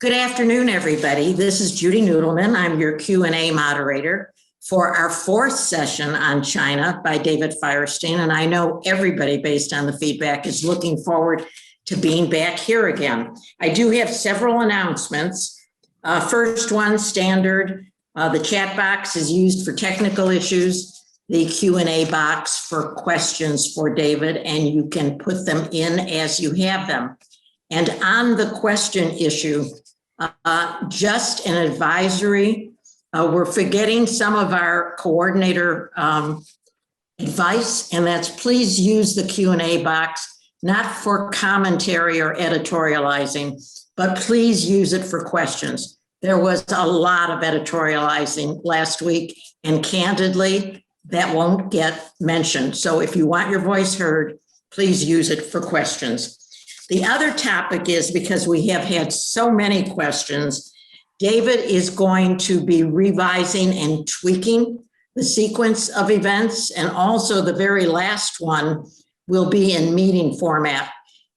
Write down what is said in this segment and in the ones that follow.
Good afternoon, everybody. This is Judy Noodleman. I'm your Q&A moderator for our fourth session on China by David Firestein. And I know everybody, based on the feedback, is looking forward to being back here again. I do have several announcements. First one, standard. The chat box is used for technical issues. The Q&A box for questions for David, and you can put them in as you have them. And on the question issue, just an advisory, we're forgetting some of our coordinator advice, and that's please use the Q&A box, not for commentary or editorializing, but please use it for questions. There was a lot of editorializing last week, and candidly, that won't get mentioned. So if you want your voice heard, please use it for questions. The other topic is, because we have had so many questions, David is going to be revising and tweaking the sequence of events, and also the very last one will be in meeting format.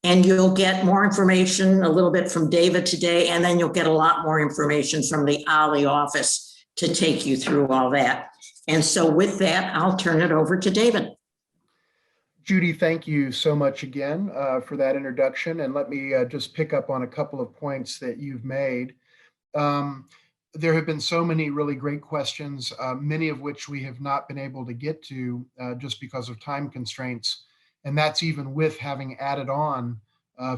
And you'll get more information a little bit from David today, and then you'll get a lot more information from the OLLI office to take you through all that. And so with that, I'll turn it over to David. Judy, thank you so much again for that introduction. And let me just pick up on a couple of points that you've made. There have been so many really great questions, many of which we have not been able to get to just because of time constraints. And that's even with having added on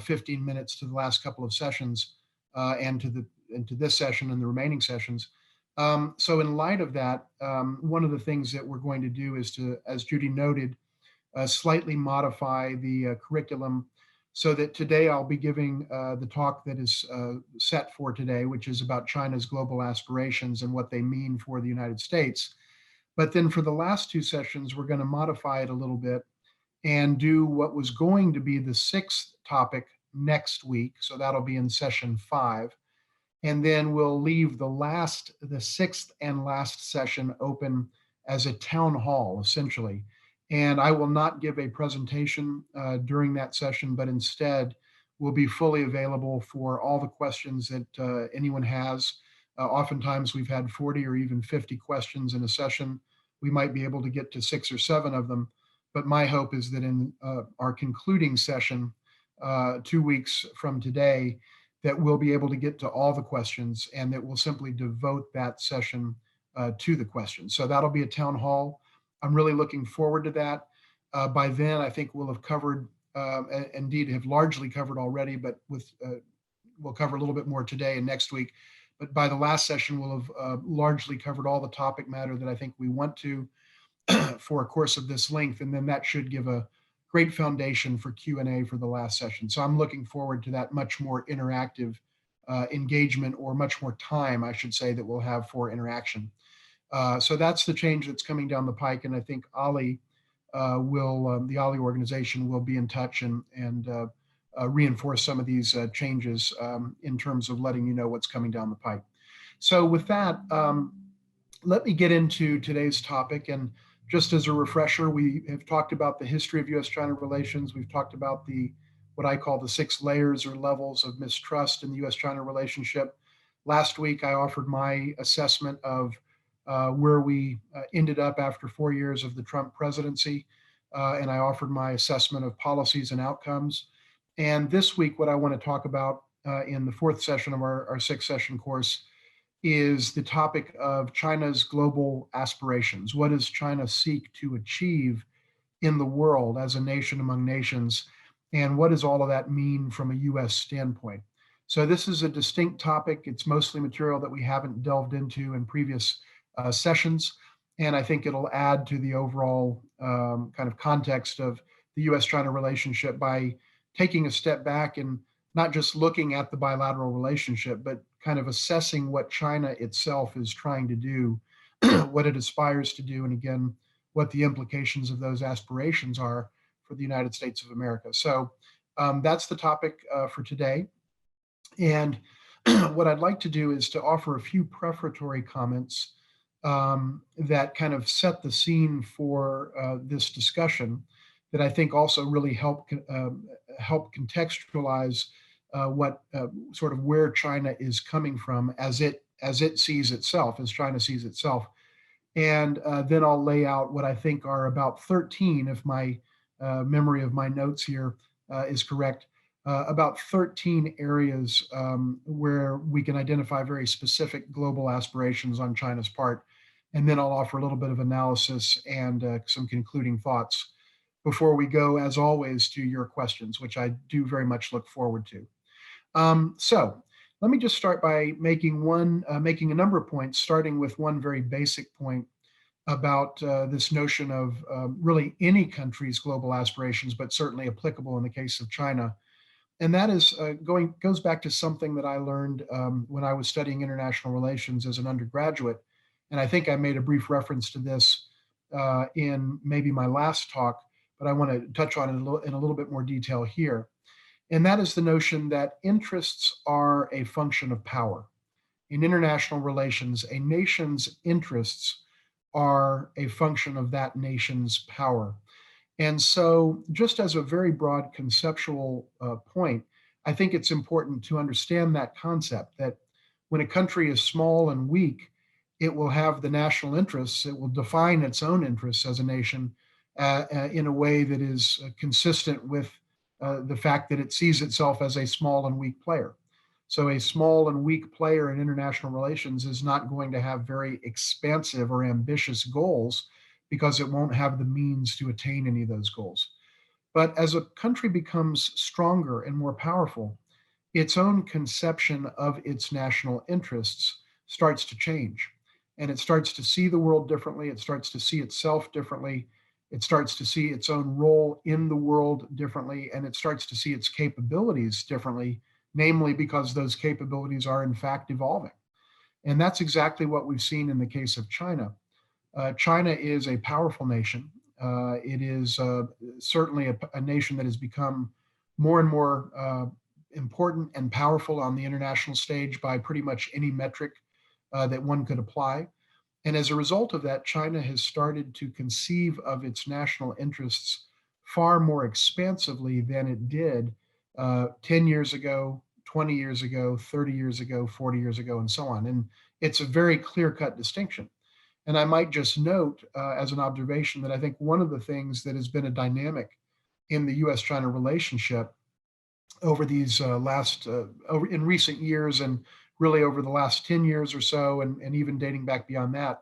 15 minutes to the last couple of sessions and to this session and the remaining sessions. So in light of that, one of the things that we're going to do is to, as Judy noted, slightly modify the curriculum so that today I'll be giving the talk that is set for today, which is about China's global aspirations and what they mean for the United States. But then for the last two sessions, we're going to modify it a little bit and do what was going to be the sixth topic next week. So that'll be in session 5. And then we'll leave the sixth and last session open as a town hall, essentially. And I will not give a presentation during that session, but instead will be fully available for all the questions that anyone has. Oftentimes we've had 40 or even 50 questions in a session. We might be able to get to 6 or 7 of them, but my hope is that in our concluding session 2 weeks from today, that we'll be able to get to all the questions, and that we'll simply devote that session to the questions. So that'll be a town hall. I'm really looking forward to that. By then, I think we'll have covered, indeed have largely covered already, but we'll cover a little bit more today and next week. But by the last session, we'll have largely covered all the topic matter that I think we want to for a course of this length. And then that should give a great foundation for Q&A for the last session. So I'm looking forward to that much more interactive engagement, or much more time, I should say, that we'll have for interaction. So that's the change that's coming down the pike, and I think OLLI the OLLI organization will be in touch and reinforce some of these changes in terms of letting you know what's coming down the pike. So with that, let me get into today's topic. And just as a refresher, we have talked about the history of U.S.-China relations. We've talked about what I call the 6 layers or levels of mistrust in the U.S.-China relationship. Last week, I offered my assessment of where we ended up after 4 years of the Trump presidency, and I offered my assessment of policies and outcomes. And this week, what I want to talk about in the 4th session of our 6-session course is the topic of China's global aspirations. What does China seek to achieve in the world as a nation among nations? And what does all of that mean from a U.S. standpoint? So this is a distinct topic. It's mostly material that we haven't delved into in previous sessions, and I think it'll add to the overall kind of context of the U.S.-China relationship by taking a step back and not just looking at the bilateral relationship, but kind of assessing what China itself is trying to do, what it aspires to do, and again, what the implications of those aspirations are for the United States of America. So that's the topic for today. And what I'd like to do is to offer a few prefatory comments that kind of set the scene for this discussion, that I think also really help contextualize sort of where China is coming from as it sees itself, as China sees itself. And then I'll lay out what I think are about 13, if my memory of my notes here is correct, about 13 areas where we can identify very specific global aspirations on China's part. And then I'll offer a little bit of analysis and some concluding thoughts before we go, as always, to your questions, which I do very much look forward to. So let me just start by making a number of points, starting with one very basic point about this notion of really any country's global aspirations, but certainly applicable in the case of China. And that is goes back to something that I learned when I was studying international relations as an undergraduate. And I think I made a brief reference to this in maybe my last talk, but I want to touch on it in a little bit more detail here. And that is the notion that interests are a function of power. In international relations, a nation's interests are a function of that nation's power. And so, just as a very broad conceptual point, I think it's important to understand that concept that when a country is small and weak, it will have the national interests, it will define its own interests as a nation in a way that is consistent with the fact that it sees itself as a small and weak player. So a small and weak player in international relations is not going to have very expansive or ambitious goals because it won't have the means to attain any of those goals. But as a country becomes stronger and more powerful, its own conception of its national interests starts to change. And it starts to see the world differently. It starts to see itself differently. It starts to see its own role in the world differently. And it starts to see its capabilities differently, namely because those capabilities are in fact evolving. And that's exactly what we've seen in the case of China. China is a powerful nation. It is certainly a nation that has become more and more important and powerful on the international stage by pretty much any metric that one could apply. And as a result of that, China has started to conceive of its national interests far more expansively than it did 10 years ago, 20 years ago, 30 years ago, 40 years ago, and so on. And it's a very clear-cut distinction. And I might just note as an observation that I think one of the things that has been a dynamic in the US-China relationship over these in recent years and really over the last 10 years or so, and even dating back beyond that,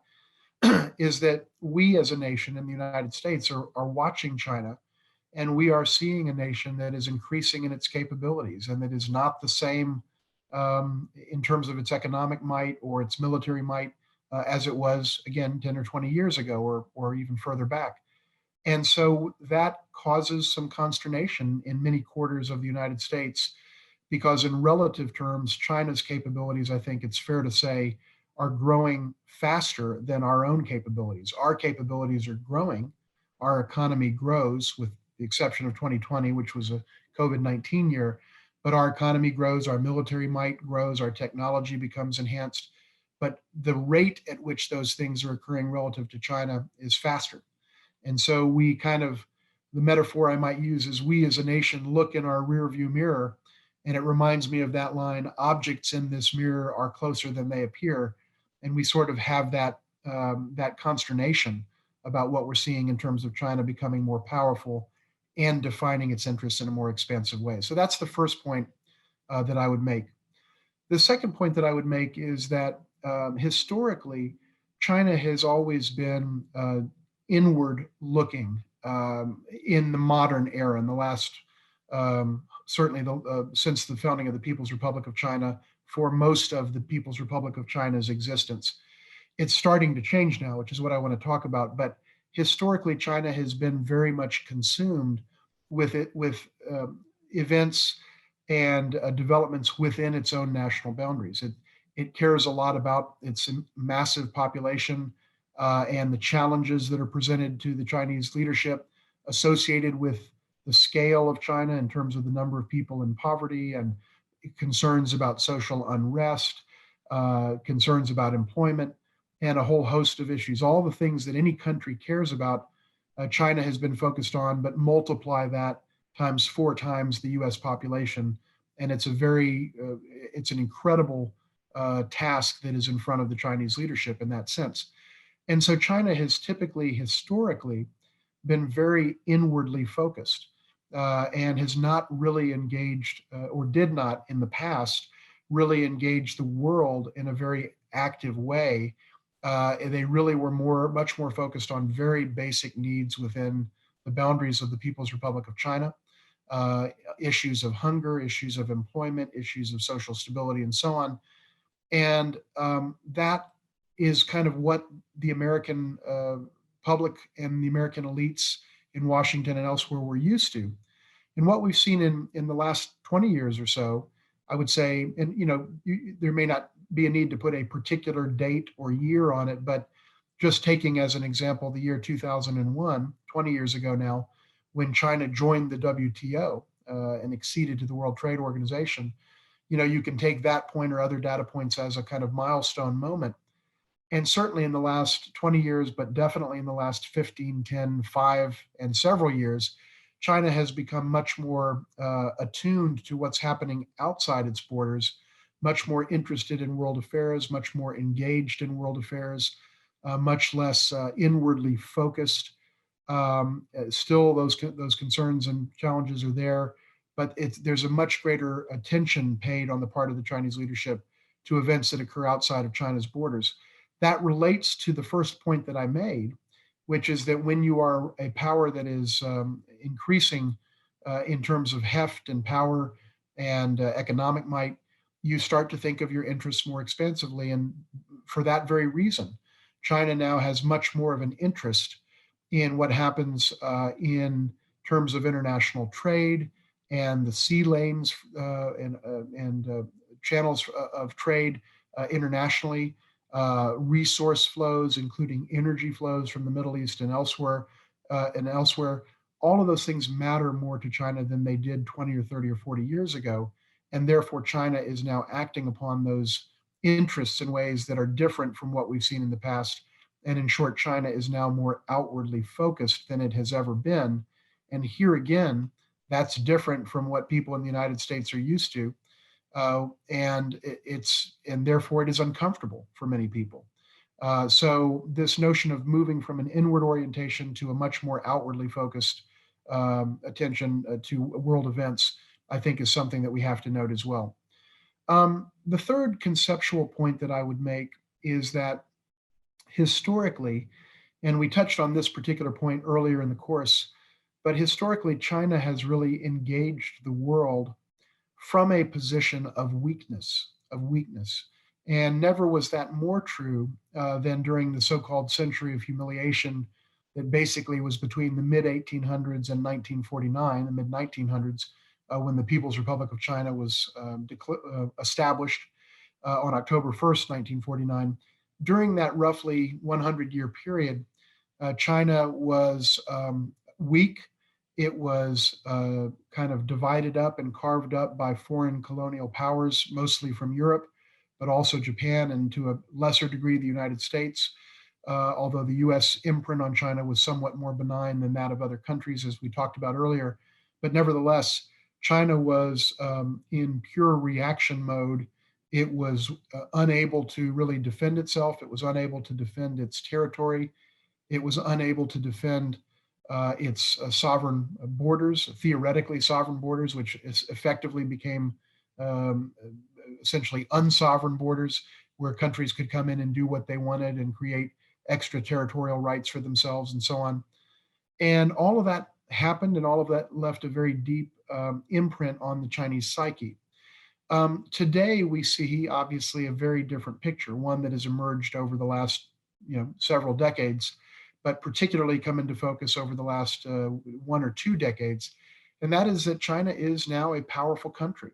is that we as a nation in the United States are watching China, and we are seeing a nation that is increasing in its capabilities and that is not the same in terms of its economic might or its military might as it was, again, 10 or 20 years ago or even further back. And so that causes some consternation in many quarters of the United States because in relative terms, China's capabilities, I think it's fair to say, are growing faster than our own capabilities. Our capabilities are growing. Our economy grows, with the exception of 2020, which was a COVID-19 year. But our economy grows, our military might grows, our technology becomes enhanced. But the rate at which those things are occurring relative to China is faster. And so the metaphor I might use is we as a nation look in our rearview mirror, and it reminds me of that line, objects in this mirror are closer than they appear. And we sort of have that consternation about what we're seeing in terms of China becoming more powerful and defining its interests in a more expansive way. So that's the first point that I would make. The second point that I would make is that historically, China has always been inward looking in the modern era, in the last, certainly since the founding of the People's Republic of China, for most of the People's Republic of China's existence. It's starting to change now, which is what I want to talk about. But historically, China has been very much consumed with events and developments within its own national boundaries. It cares a lot about its massive population and the challenges that are presented to the Chinese leadership associated with the scale of China in terms of the number of people in poverty and concerns about social unrest, concerns about employment, and a whole host of issues. All the things that any country cares about, China has been focused on, but multiply that times 4 times the US population, And it's it's an incredible task that is in front of the Chinese leadership in that sense. And so China has typically, historically, been very inwardly focused and has not really engaged, or did not in the past, really engage the world in a very active way. They really were much more focused on very basic needs within the boundaries of the People's Republic of China, uh, issues of hunger, issues of employment, issues of social stability, and so on. And that is kind of what the American public and the American elites in Washington and elsewhere were used to. And what we've seen in the last 20 years or so, I would say, and there may not be a need to put a particular date or year on it, but just taking as an example the year 2001, 20 years ago now, when China joined the WTO and acceded to the World Trade Organization, you can take that point or other data points as a kind of milestone moment. And certainly in the last 20 years, but definitely in the last 15, 10, 5, and several years, China has become much more attuned to what's happening outside its borders, much more interested in world affairs, much more engaged in world affairs, much less inwardly focused. Still, those concerns and challenges are there, but there's a much greater attention paid on the part of the Chinese leadership to events that occur outside of China's borders. That relates to the first point that I made, which is that when you are a power that is increasing in terms of heft and power and economic might, you start to think of your interests more expansively. And for that very reason, China now has much more of an interest in what happens in terms of international trade and the sea lanes and channels of trade internationally, resource flows, including energy flows from the Middle East and elsewhere. All of those things matter more to China than they did 20 or 30 or 40 years ago. And therefore, China is now acting upon those interests in ways that are different from what we've seen in the past. And in short, China is now more outwardly focused than it has ever been. And here again, that's different from what people in the United States are used to. And therefore it is uncomfortable for many people. So this notion of moving from an inward orientation to a much more outwardly focused attention to world events, I think is something that we have to note as well. The third conceptual point that I would make is that historically, and we touched on this particular point earlier in the course, but historically, China has really engaged the world from a position of weakness. And never was that more true than during the so-called century of humiliation that basically was between the mid 1800s and 1949, the mid 1900s, when the People's Republic of China was established on October 1st, 1949. During that roughly 100-year period, China was weak. It was kind of divided up and carved up by foreign colonial powers, mostly from Europe, but also Japan and to a lesser degree the United States, although the US imprint on China was somewhat more benign than that of other countries, as we talked about earlier. But nevertheless, China was in pure reaction mode. It was unable to really defend itself. It was unable to defend its territory. It was unable to defend its sovereign borders, theoretically sovereign borders, which effectively became essentially unsovereign borders, where countries could come in and do what they wanted and create extraterritorial rights for themselves and so on. And all of that happened, and all of that left a very deep imprint on the Chinese psyche. Today, we see obviously a very different picture, one that has emerged over the last several decades, but particularly come into focus over the last 1 or 2 decades. And that is that China is now a powerful country.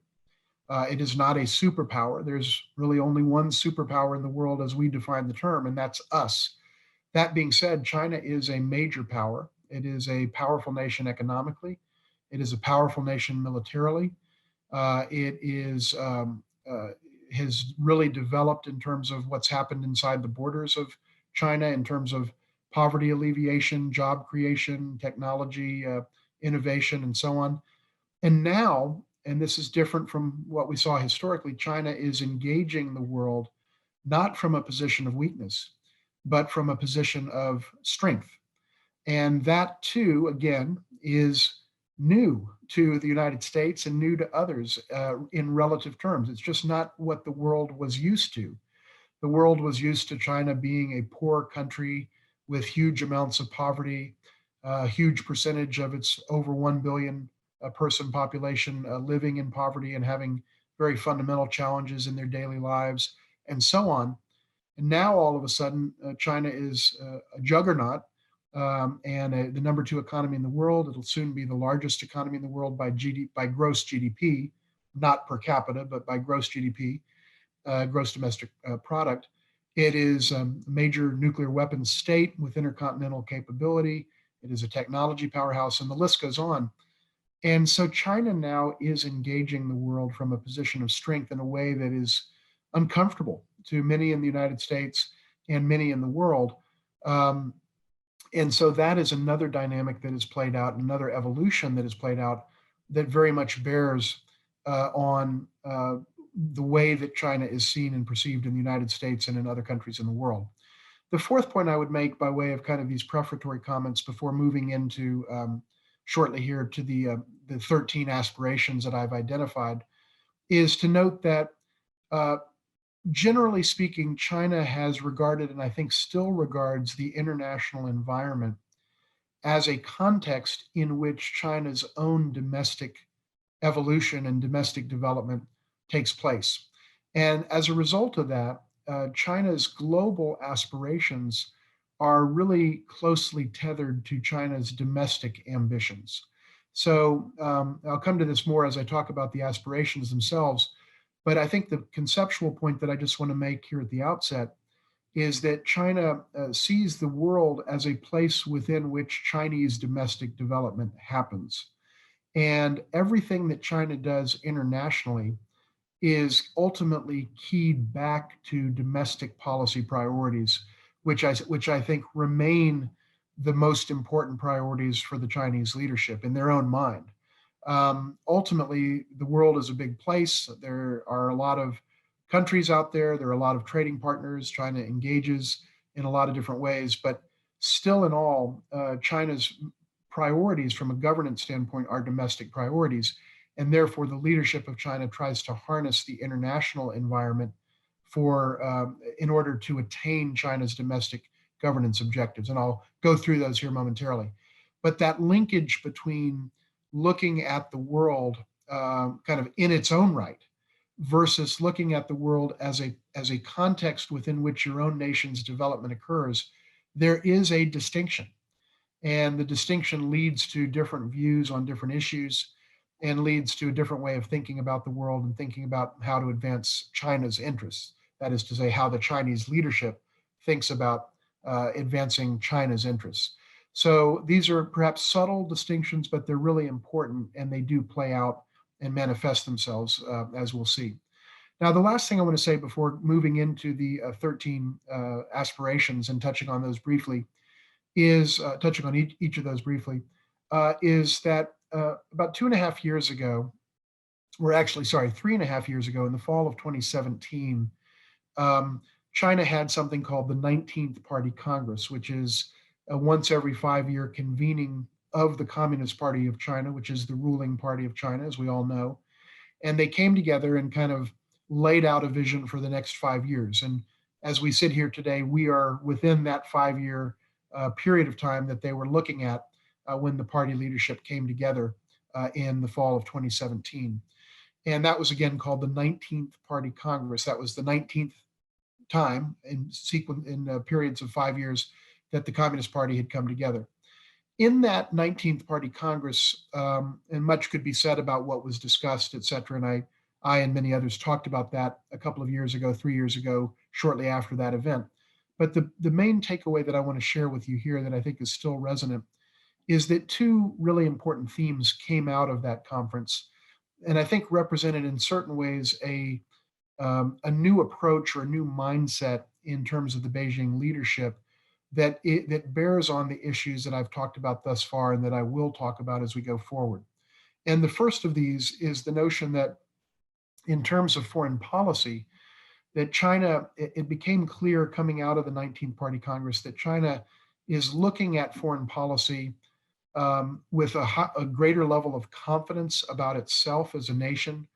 It is not a superpower. There's really only one superpower in the world as we define the term, and that's us. That being said, China is a major power. It is a powerful nation economically. It is a powerful nation militarily. It has really developed in terms of what's happened inside the borders of China in terms of poverty alleviation, job creation, technology, innovation, and so on. And now and this is different from what we saw historically, China is engaging the world not from a position of weakness, but from a position of strength. And that too, again, is new to the United States and new to others in relative terms. It's just not what the world was used to. The world was used to China being a poor country with huge amounts of poverty, a huge percentage of its over 1 billion person population living in poverty and having very fundamental challenges in their daily lives, and so on. And now all of a sudden, China is a juggernaut and the number two economy in the world. It'll soon be the largest economy in the world by by gross GDP, not per capita, but by gross GDP, gross domestic product. It is a major nuclear weapons state with intercontinental capability. It is a technology powerhouse, and the list goes on. And so China now is engaging the world from a position of strength in a way that is uncomfortable to many in the United States and many in the world. And so that is another dynamic that is played out, another evolution that is played out that very much bears on the way that China is seen and perceived in the United States and in other countries in the world. The fourth point I would make by way of kind of these prefatory comments before moving into shortly here to the 13 aspirations that I've identified is to note that generally speaking, China has regarded, and I think still regards, the international environment as a context in which China's own domestic evolution and domestic development takes place. And as a result of that, China's global aspirations are really closely tethered to China's domestic ambitions. So I'll come to this more as I talk about the aspirations themselves. But I think the conceptual point that I just want to make here at the outset is that China sees the world as a place within which Chinese domestic development happens. And everything that China does internationally is ultimately keyed back to domestic policy priorities, which I think remain the most important priorities for the Chinese leadership in their own mind. Ultimately, the world is a big place. There are a lot of countries out there. There are a lot of trading partners. China engages in a lot of different ways, but still in all, China's priorities from a governance standpoint are domestic priorities. And therefore, the leadership of China tries to harness the international environment in order to attain China's domestic governance objectives. And I'll go through those here momentarily. But that linkage between looking at the world kind of in its own right versus looking at the world as a context within which your own nation's development occurs, there is a distinction. And the distinction leads to different views on different issues and leads to a different way of thinking about the world and thinking about how to advance China's interests. That is to say, how the Chinese leadership thinks about advancing China's interests. So these are perhaps subtle distinctions, but they're really important, and they do play out and manifest themselves, as we'll see. Now, the last thing I want to say before moving into the 13 aspirations and touching on those briefly is touching on each of those briefly, is that about 2.5 years ago, or actually, sorry, 3.5 years ago, in the fall of 2017, China had something called the 19th Party Congress, which is a once every 5-year convening of the Communist Party of China, which is the ruling party of China, as we all know. And they came together and kind of laid out a vision for the next 5 years. And as we sit here today, we are within that 5-year period of time that they were looking at when the party leadership came together in the fall of 2017. And that was again called the 19th Party Congress. That was the 19th time in periods of 5 years that the Communist Party had come together. In that 19th Party Congress, and much could be said about what was discussed, et cetera, and I and many others talked about that a couple of years ago, 3 years ago, shortly after that event. But the main takeaway that I want to share with you here that I think is still resonant is that two really important themes came out of that conference, and I think represented in certain ways a new approach or a new mindset in terms of the Beijing leadership that bears on the issues that I've talked about thus far and that I will talk about as we go forward. And the first of these is the notion that in terms of foreign policy, that China, it became clear coming out of the 19th Party Congress that China is looking at foreign policy with a greater level of confidence about itself as a nation.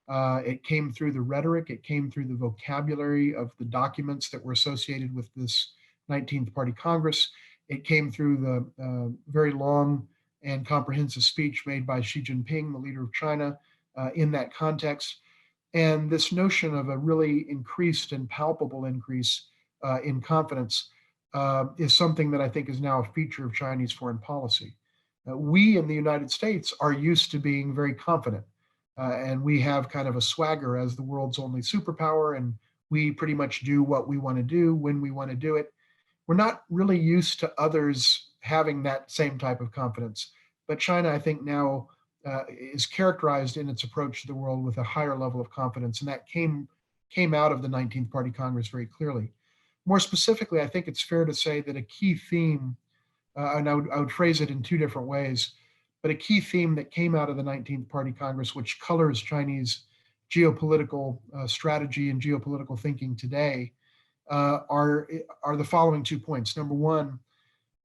It came through the rhetoric, it came through the vocabulary of the documents that were associated with this 19th Party Congress. It came through the very long and comprehensive speech made by Xi Jinping, the leader of China, in that context. And this notion of a really increased and palpable increase in confidence is something that I think is now a feature of Chinese foreign policy. We in the United States are used to being very confident, and we have kind of a swagger as the world's only superpower, and we pretty much do what we want to do when we want to do it. We're not really used to others having that same type of confidence. But China, I think, now is characterized in its approach to the world with a higher level of confidence, and that came out of the 19th Party Congress very clearly. More specifically, I think it's fair to say that a key theme, and I would phrase it in two different ways, but a key theme that came out of the 19th Party Congress, which colors Chinese geopolitical strategy and geopolitical thinking today, are the following 2 points. Number one,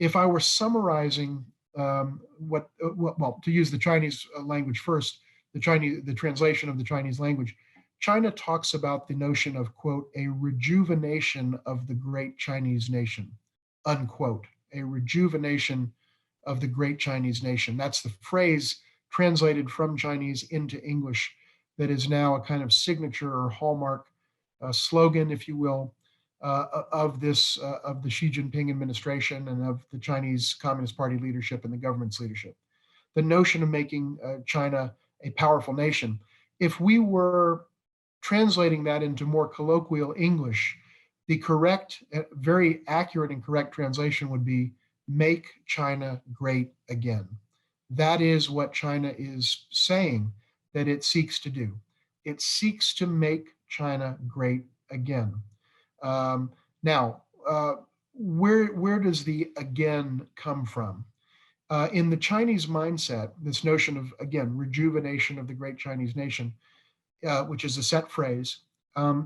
if I were summarizing well, to use the Chinese language first, the translation of the Chinese language, China talks about the notion of, quote, a rejuvenation of the great Chinese nation, unquote, a rejuvenation of the great Chinese nation. That's the phrase translated from Chinese into English that is now a kind of signature or hallmark slogan, if you will, of the Xi Jinping administration and of the Chinese Communist Party leadership and the government's leadership. The notion of making China a powerful nation. If we were translating that into more colloquial English, the correct, very accurate and correct translation would be make China great again. That is what China is saying that it seeks to do. It seeks to make China great again. Now, where does the again come from? In the Chinese mindset, this notion of, again, rejuvenation of the great Chinese nation, which is a set phrase,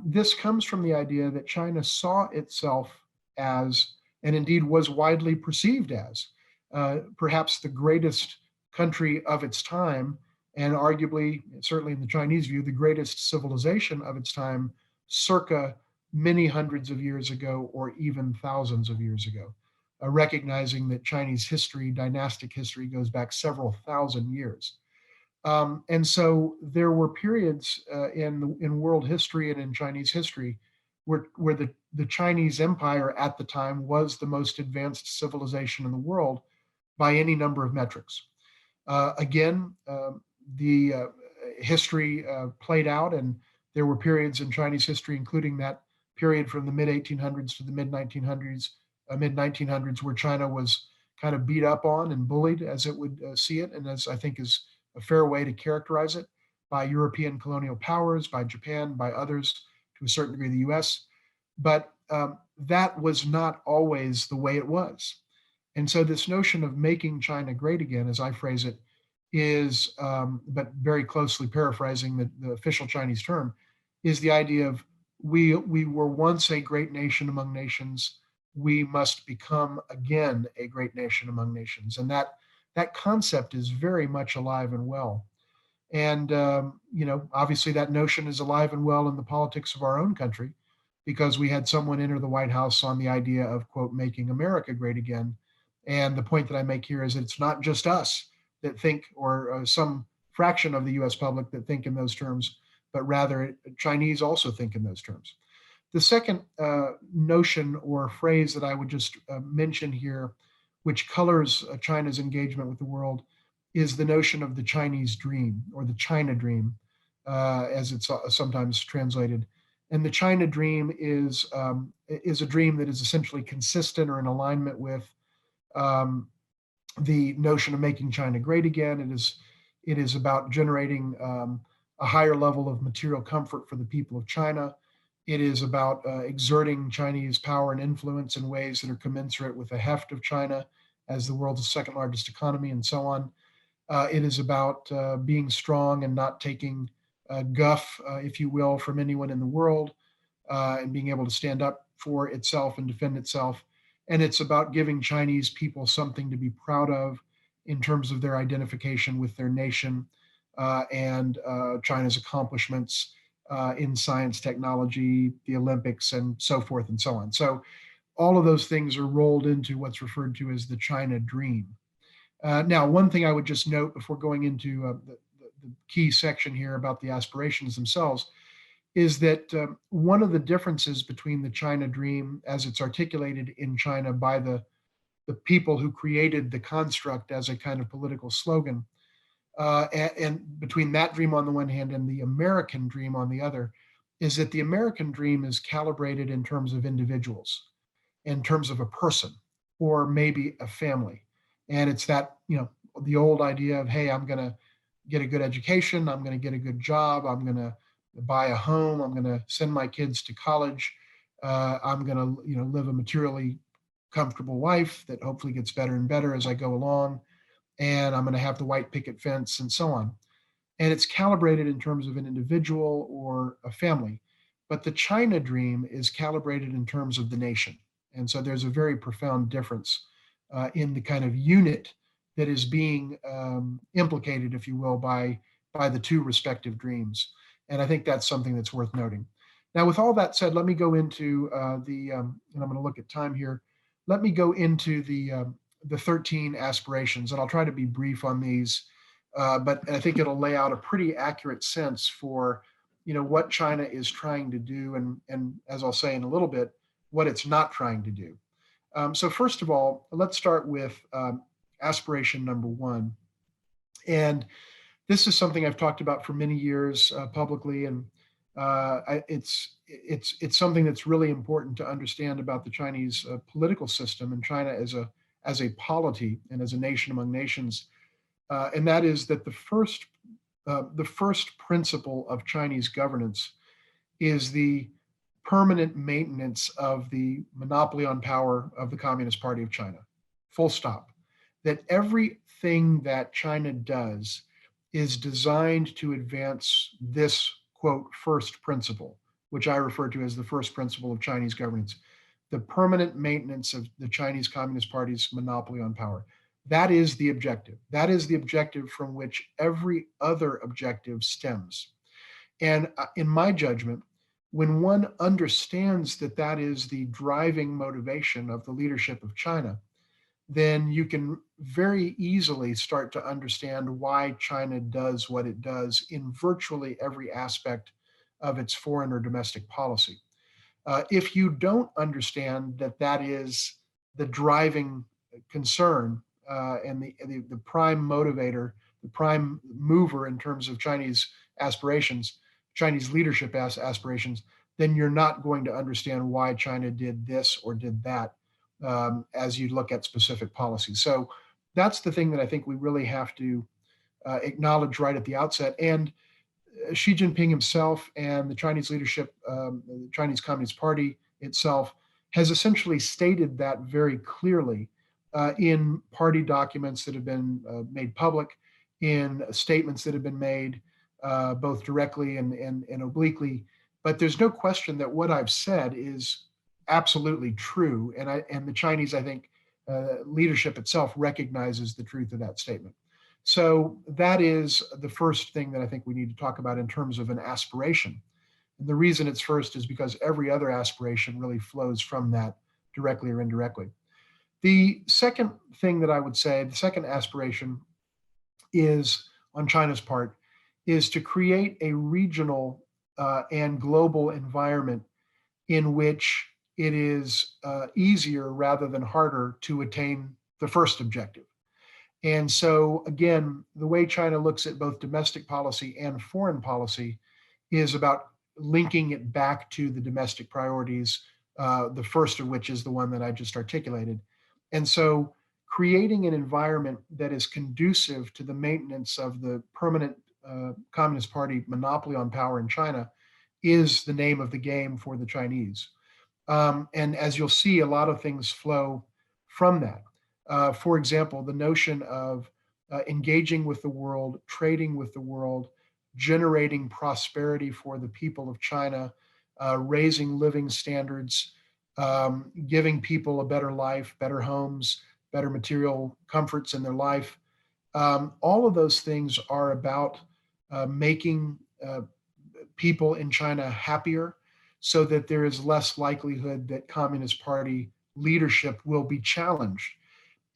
this comes from the idea that China saw itself as, and indeed was widely perceived as, perhaps the greatest country of its time, and arguably, certainly in the Chinese view, the greatest civilization of its time, circa many hundreds of years ago or even thousands of years ago, recognizing that Chinese history, dynastic history, goes back several thousand years. And so there were periods in world history and in Chinese history where the Chinese Empire at the time was the most advanced civilization in the world by any number of metrics. Again, the history played out, and there were periods in Chinese history, including that period from the mid 1800s to the mid 1900s, where China was kind of beat up on and bullied, as it would see it, and as I think is a fair way to characterize it, by European colonial powers, by Japan, by others, to a certain degree, the US. But that was not always the way it was. And so this notion of making China great again, as I phrase it, is, but very closely paraphrasing the official Chinese term, is the idea of we were once a great nation among nations. We must become again a great nation among nations. And that concept is very much alive and well. And, obviously that notion is alive and well in the politics of our own country, because we had someone enter the White House on the idea of, quote, making America great again. And the point that I make here is that it's not just us that think, or some fraction of the US public that think in those terms, but rather Chinese also think in those terms. The second notion or phrase that I would just mention here, which colors China's engagement with the world, is the notion of the Chinese dream, or the China dream, as it's sometimes translated. And the China dream is a dream that is essentially consistent or in alignment with the notion of making China great again. It is about generating a higher level of material comfort for the people of China. It is about exerting Chinese power and influence in ways that are commensurate with the heft of China as the world's second largest economy, and so on. It is about being strong and not taking guff, if you will, from anyone in the world, and being able to stand up for itself and defend itself. And it's about giving Chinese people something to be proud of in terms of their identification with their nation and China's accomplishments in science, technology, the Olympics, and so forth and so on. So all of those things are rolled into what's referred to as the China Dream. Now, one thing I would just note before going into the key section here about the aspirations themselves is that one of the differences between the China Dream as it's articulated in China by the people who created the construct as a kind of political slogan, and between that dream on the one hand and the American dream on the other, is that the American dream is calibrated in terms of individuals, in terms of a person, or maybe a family. And it's that, the old idea of, hey, I'm going to get a good education, I'm going to get a good job, I'm going to buy a home, I'm going to send my kids to college, I'm going to, live a materially comfortable life that hopefully gets better and better as I go along, and I'm going to have the white picket fence and so on. And it's calibrated in terms of an individual or a family. But the China Dream is calibrated in terms of the nation. And so there's a very profound difference in the kind of unit that is being implicated, if you will, by the two respective dreams. And I think that's something that's worth noting. Now, with all that said, let me go into and I'm going to look at time here. Let me go into the 13 aspirations, and I'll try to be brief on these, but I think it'll lay out a pretty accurate sense for, what China is trying to do, and as I'll say in a little bit, what it's not trying to do. So first of all, let's start with aspiration number 1. And this is something I've talked about for many years publicly, and it's something that's really important to understand about the Chinese political system and China as a polity and as a nation among nations, and that is that the first principle of Chinese governance is the permanent maintenance of the monopoly on power of the Communist Party of China. Full stop. That everything that China does is designed to advance this, quote, first principle, which I refer to as the first principle of Chinese governance, the permanent maintenance of the Chinese Communist Party's monopoly on power. That is the objective. That is the objective from which every other objective stems. And in my judgment, when one understands that that is the driving motivation of the leadership of China, then you can very easily start to understand why China does what it does in virtually every aspect of its foreign or domestic policy. If you don't understand that that is the driving concern and the prime motivator, the prime mover in terms of Chinese aspirations, Chinese leadership aspirations, then you're not going to understand why China did this or did that as you look at specific policies. So that's the thing that I think we really have to acknowledge right at the outset. And Xi Jinping himself and the Chinese leadership, the Chinese Communist Party itself, has essentially stated that very clearly in party documents that have been made public, in statements that have been made both directly and obliquely. But there's no question that what I've said is absolutely true, and the Chinese, I think, leadership itself recognizes the truth of that statement. So that is the first thing that I think we need to talk about in terms of an aspiration. And the reason it's first is because every other aspiration really flows from that directly or indirectly. The second thing that I would say, the second aspiration is on China's part, is to create a regional and global environment in which it is easier rather than harder to attain the first objective. And so, again, the way China looks at both domestic policy and foreign policy is about linking it back to the domestic priorities, the first of which is the one that I just articulated. And so creating an environment that is conducive to the maintenance of the permanent Communist Party monopoly on power in China is the name of the game for the Chinese. And as you'll see, a lot of things flow from that. For example, the notion of engaging with the world, trading with the world, generating prosperity for the people of China, raising living standards, giving people a better life, better homes, better material comforts in their life. All of those things are about making people in China happier so that there is less likelihood that Communist Party leadership will be challenged.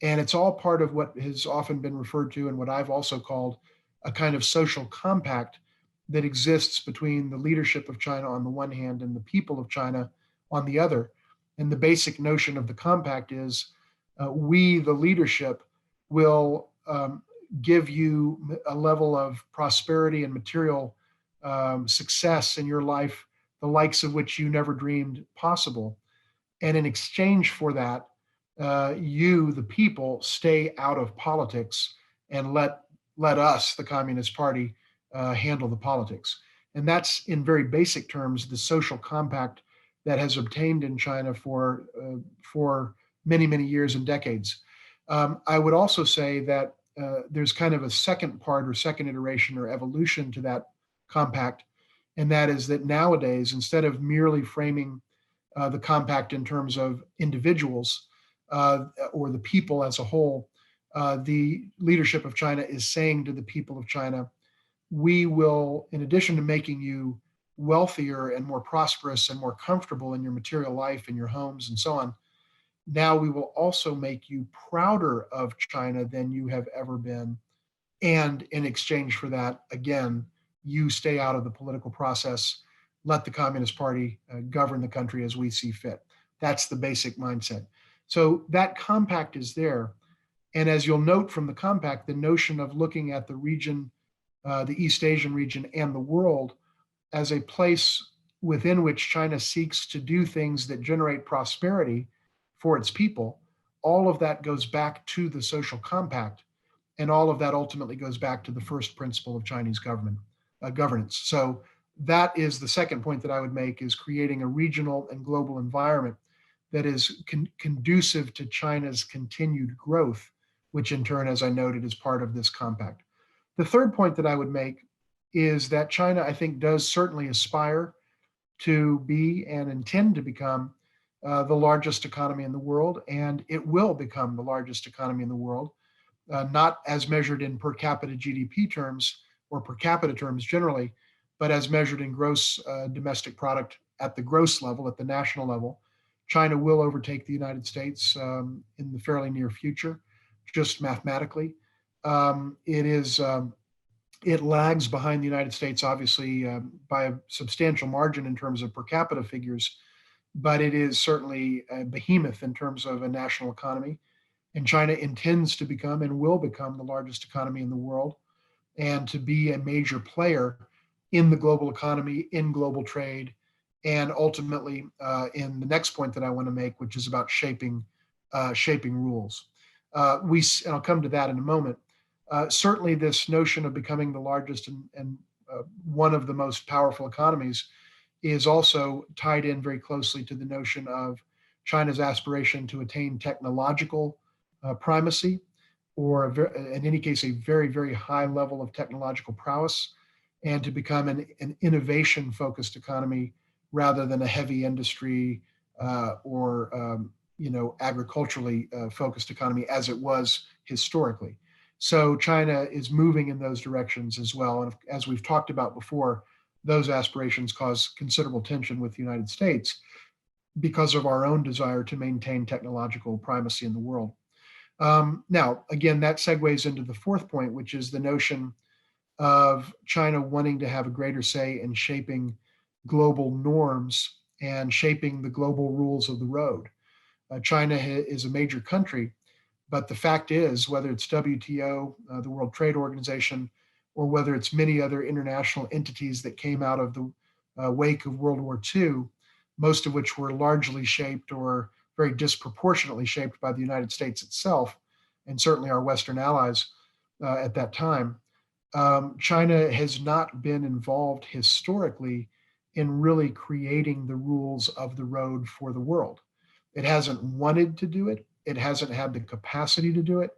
And it's all part of what has often been referred to and what I've also called a kind of social compact that exists between the leadership of China on the one hand and the people of China on the other. And the basic notion of the compact is we, the leadership, will give you a level of prosperity and material success in your life, the likes of which you never dreamed possible. And in exchange for that, you, the people, stay out of politics and let us, the Communist Party, handle the politics. And that's, in very basic terms, the social compact that has obtained in China for many, many years and decades. I would also say that there's kind of a second part or second iteration or evolution to that compact, and that is that nowadays, instead of merely framing the compact in terms of individuals or the people as a whole, the leadership of China is saying to the people of China, we will, in addition to making you wealthier and more prosperous and more comfortable in your material life and your homes and so on, now we will also make you prouder of China than you have ever been. And in exchange for that, again, you stay out of the political process, let the Communist Party govern the country as we see fit. That's the basic mindset. So that compact is there. And as you'll note from the compact, the notion of looking at the region, the East Asian region and the world as a place within which China seeks to do things that generate prosperity for its people, all of that goes back to the social compact. And all of that ultimately goes back to the first principle of Chinese governance. So that is the second point that I would make, is creating a regional and global environment that is conducive to China's continued growth, which in turn, as I noted, is part of this compact. The third point that I would make is that China, I think, does certainly aspire to be and intend to become the largest economy in the world, and it will become the largest economy in the world, not as measured in per capita GDP terms or per capita terms generally, but as measured in gross domestic product at the gross level, at the national level. China will overtake the United States in the fairly near future, just mathematically. It lags behind the United States, obviously, by a substantial margin in terms of per capita figures, but it is certainly a behemoth in terms of a national economy. And China intends to become and will become the largest economy in the world, and to be a major player in the global economy, in global trade, and ultimately in the next point that I want to make, which is about shaping rules. And I'll come to that in a moment. Certainly, this notion of becoming the largest and one of the most powerful economies is also tied in very closely to the notion of China's aspiration to attain technological primacy, or in any case, a very, very high level of technological prowess, and to become an innovation-focused economy rather than a heavy industry or agriculturally focused economy as it was historically. So China is moving in those directions as well. And as we've talked about before, those aspirations cause considerable tension with the United States because of our own desire to maintain technological primacy in the world. Now, again, that segues into the fourth point, which is the notion of China wanting to have a greater say in shaping global norms and shaping the global rules of the road. China is a major country, but the fact is, whether it's WTO, the World Trade Organization, or whether it's many other international entities that came out of the wake of World War II, most of which were largely shaped or very disproportionately shaped by the United States itself, and certainly our Western allies at that time, China has not been involved historically in really creating the rules of the road for the world. It hasn't wanted to do it. It hasn't had the capacity to do it,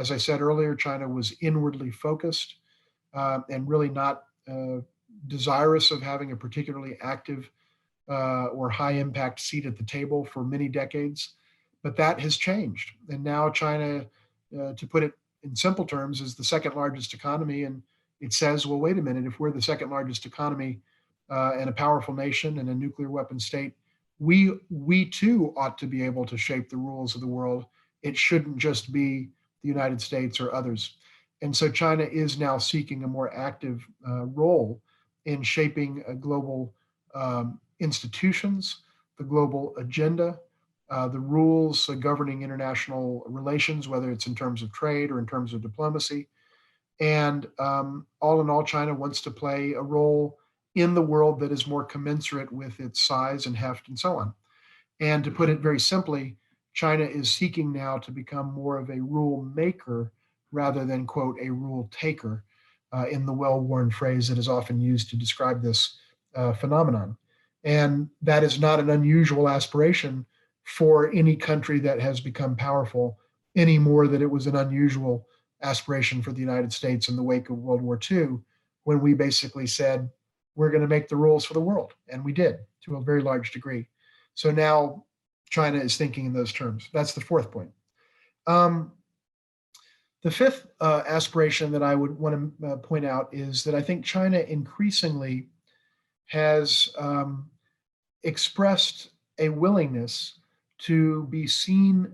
As I said earlier, China was inwardly focused and really not desirous of having a particularly active or high impact seat at the table for many decades. But that has changed. And now China, to put it in simple terms, is the second largest economy. And it says, well, wait a minute, if we're the second largest economy and a powerful nation and a nuclear weapon state, we too ought to be able to shape the rules of the world. It shouldn't just be the United States or others. And so China is now seeking a more active role in shaping a global institutions, the global agenda, the rules governing international relations, whether it's in terms of trade or in terms of diplomacy. And all in all, China wants to play a role in the world that is more commensurate with its size and heft and so on. And to put it very simply, China is seeking now to become more of a rule maker rather than, quote, a rule taker, in the well-worn phrase that is often used to describe this phenomenon. And that is not an unusual aspiration for any country that has become powerful, any more than it was an unusual aspiration for the United States in the wake of World War II, when we basically said, we're going to make the rules for the world. And we did to a very large degree. So now China is thinking in those terms. That's the fourth point. The fifth aspiration that I would want to point out is that I think China increasingly has expressed a willingness to be seen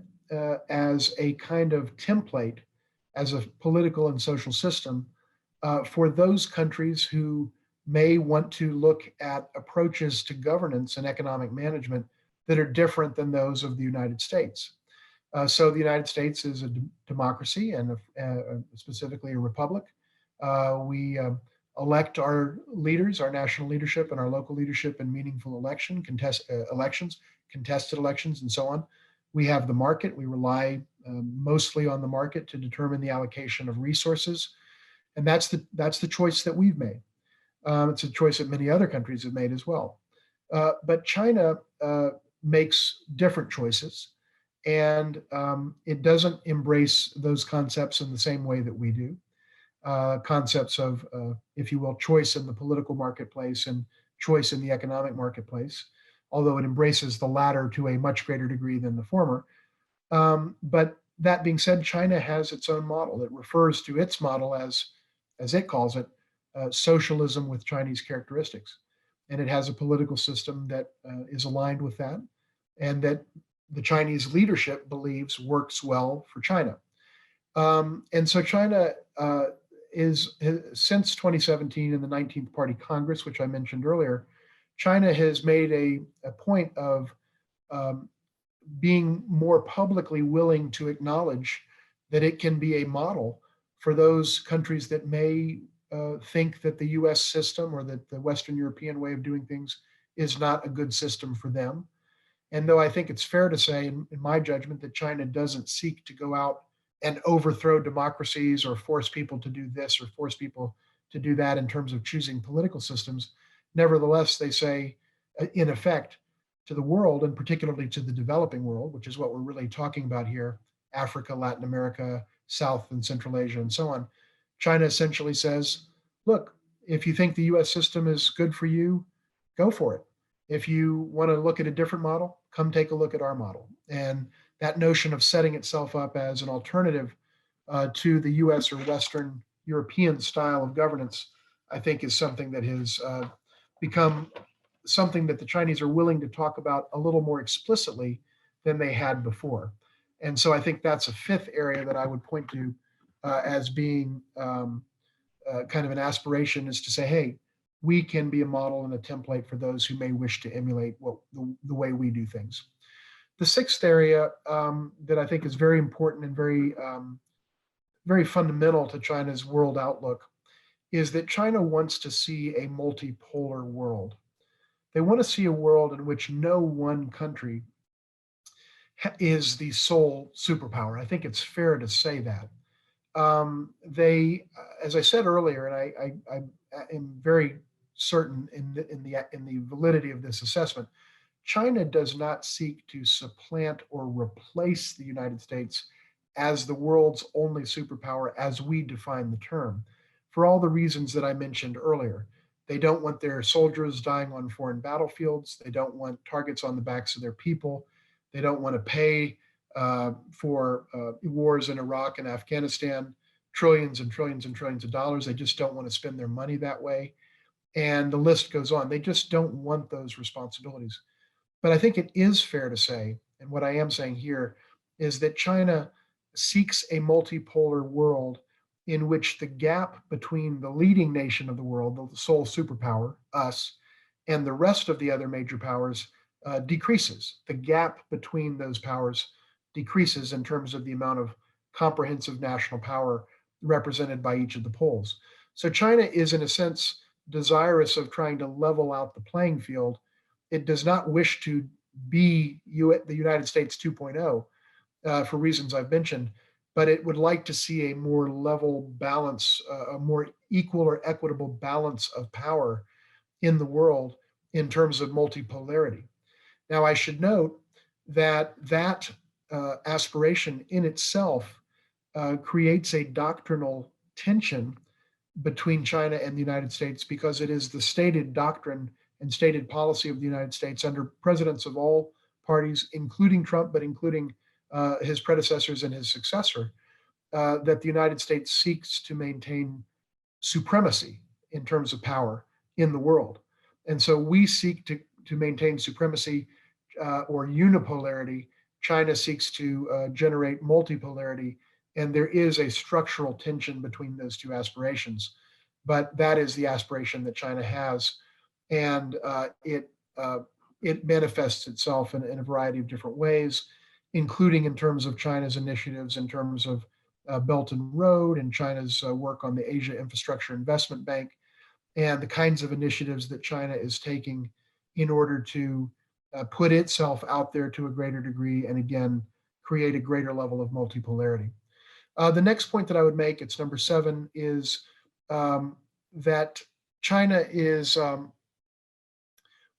as a kind of template, as a political and social system for those countries who may want to look at approaches to governance and economic management that are different than those of the United States. So the United States is a democracy and specifically a republic. We elect our leaders, our national leadership and our local leadership in meaningful elections, contested elections, and so on. We have the market. We rely mostly on the market to determine the allocation of resources. And that's the choice that we've made. It's a choice that many other countries have made as well. But China makes different choices, and it doesn't embrace those concepts in the same way that we do. Concepts of, if you will, choice in the political marketplace and choice in the economic marketplace, although it embraces the latter to a much greater degree than the former. But that being said, China has its own model. It refers to its model as it calls it, socialism with Chinese characteristics. And it has a political system that is aligned with that, and that the Chinese leadership believes works well for China. And so China is, since 2017 in the 19th Party Congress, which I mentioned earlier, China has made a point of being more publicly willing to acknowledge that it can be a model for those countries that may think that the US system or that the Western European way of doing things is not a good system for them. And though I think it's fair to say, in my judgment, that China doesn't seek to go out and overthrow democracies or force people to do this or force people to do that in terms of choosing political systems, nevertheless, they say, in effect, to the world, and particularly to the developing world, which is what we're really talking about here, Africa, Latin America, South and Central Asia, and so on. China essentially says, look, if you think the US system is good for you, go for it. If you want to look at a different model, come take a look at our model. And that notion of setting itself up as an alternative to the US or Western European style of governance, I think is something that has become something that the Chinese are willing to talk about a little more explicitly than they had before. And so I think that's a fifth area that I would point to as being kind of an aspiration, is to say, hey, we can be a model and a template for those who may wish to emulate the way we do things. The sixth area that I think is very important and very fundamental to China's world outlook is that China wants to see a multipolar world. They want to see a world in which no one country is the sole superpower. I think it's fair to say that. They, as I said earlier, and I am very certain in the validity of this assessment, China does not seek to supplant or replace the United States as the world's only superpower as we define the term, for all the reasons that I mentioned earlier. They don't want their soldiers dying on foreign battlefields. They don't want targets on the backs of their people. They don't want to pay for wars in Iraq and Afghanistan, trillions and trillions and trillions of dollars. They just don't want to spend their money that way. And the list goes on. They just don't want those responsibilities. But I think it is fair to say, and what I am saying here, is that China seeks a multipolar world in which the gap between the leading nation of the world, the sole superpower, us, and the rest of the other major powers decreases. The gap between those powers decreases in terms of the amount of comprehensive national power represented by each of the poles. So China is, in a sense, desirous of trying to level out the playing field. It does not wish to be the United States 2.0 for reasons I've mentioned, but it would like to see a more level balance, a more equal or equitable balance of power in the world in terms of multipolarity. Now, I should note that aspiration in itself creates a doctrinal tension between China and the United States, because it is the stated doctrine and stated policy of the United States under presidents of all parties, including Trump, but including his predecessors and his successor, that the United States seeks to maintain supremacy in terms of power in the world. And so we seek to maintain supremacy or unipolarity. China seeks to generate multipolarity, and there is a structural tension between those two aspirations. But that is the aspiration that China has, and it manifests itself in a variety of different ways, including in terms of China's initiatives in terms of Belt and Road, and China's work on the Asia Infrastructure Investment Bank, and the kinds of initiatives that China is taking in order to put itself out there to a greater degree, and again, create a greater level of multipolarity. The next point that I would make, it's number 7, is that China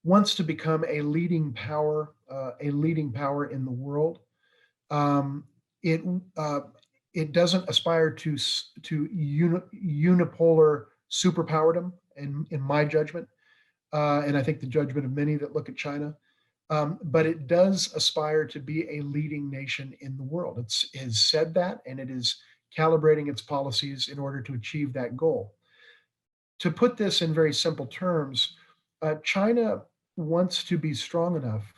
wants to become a leading power in the world. It doesn't aspire to unipolar superpowerdom, in my judgment, and I think the judgment of many that look at China. But it does aspire to be a leading nation in the world. It has said that, and it is calibrating its policies in order to achieve that goal. To put this in very simple terms, China wants to be strong enough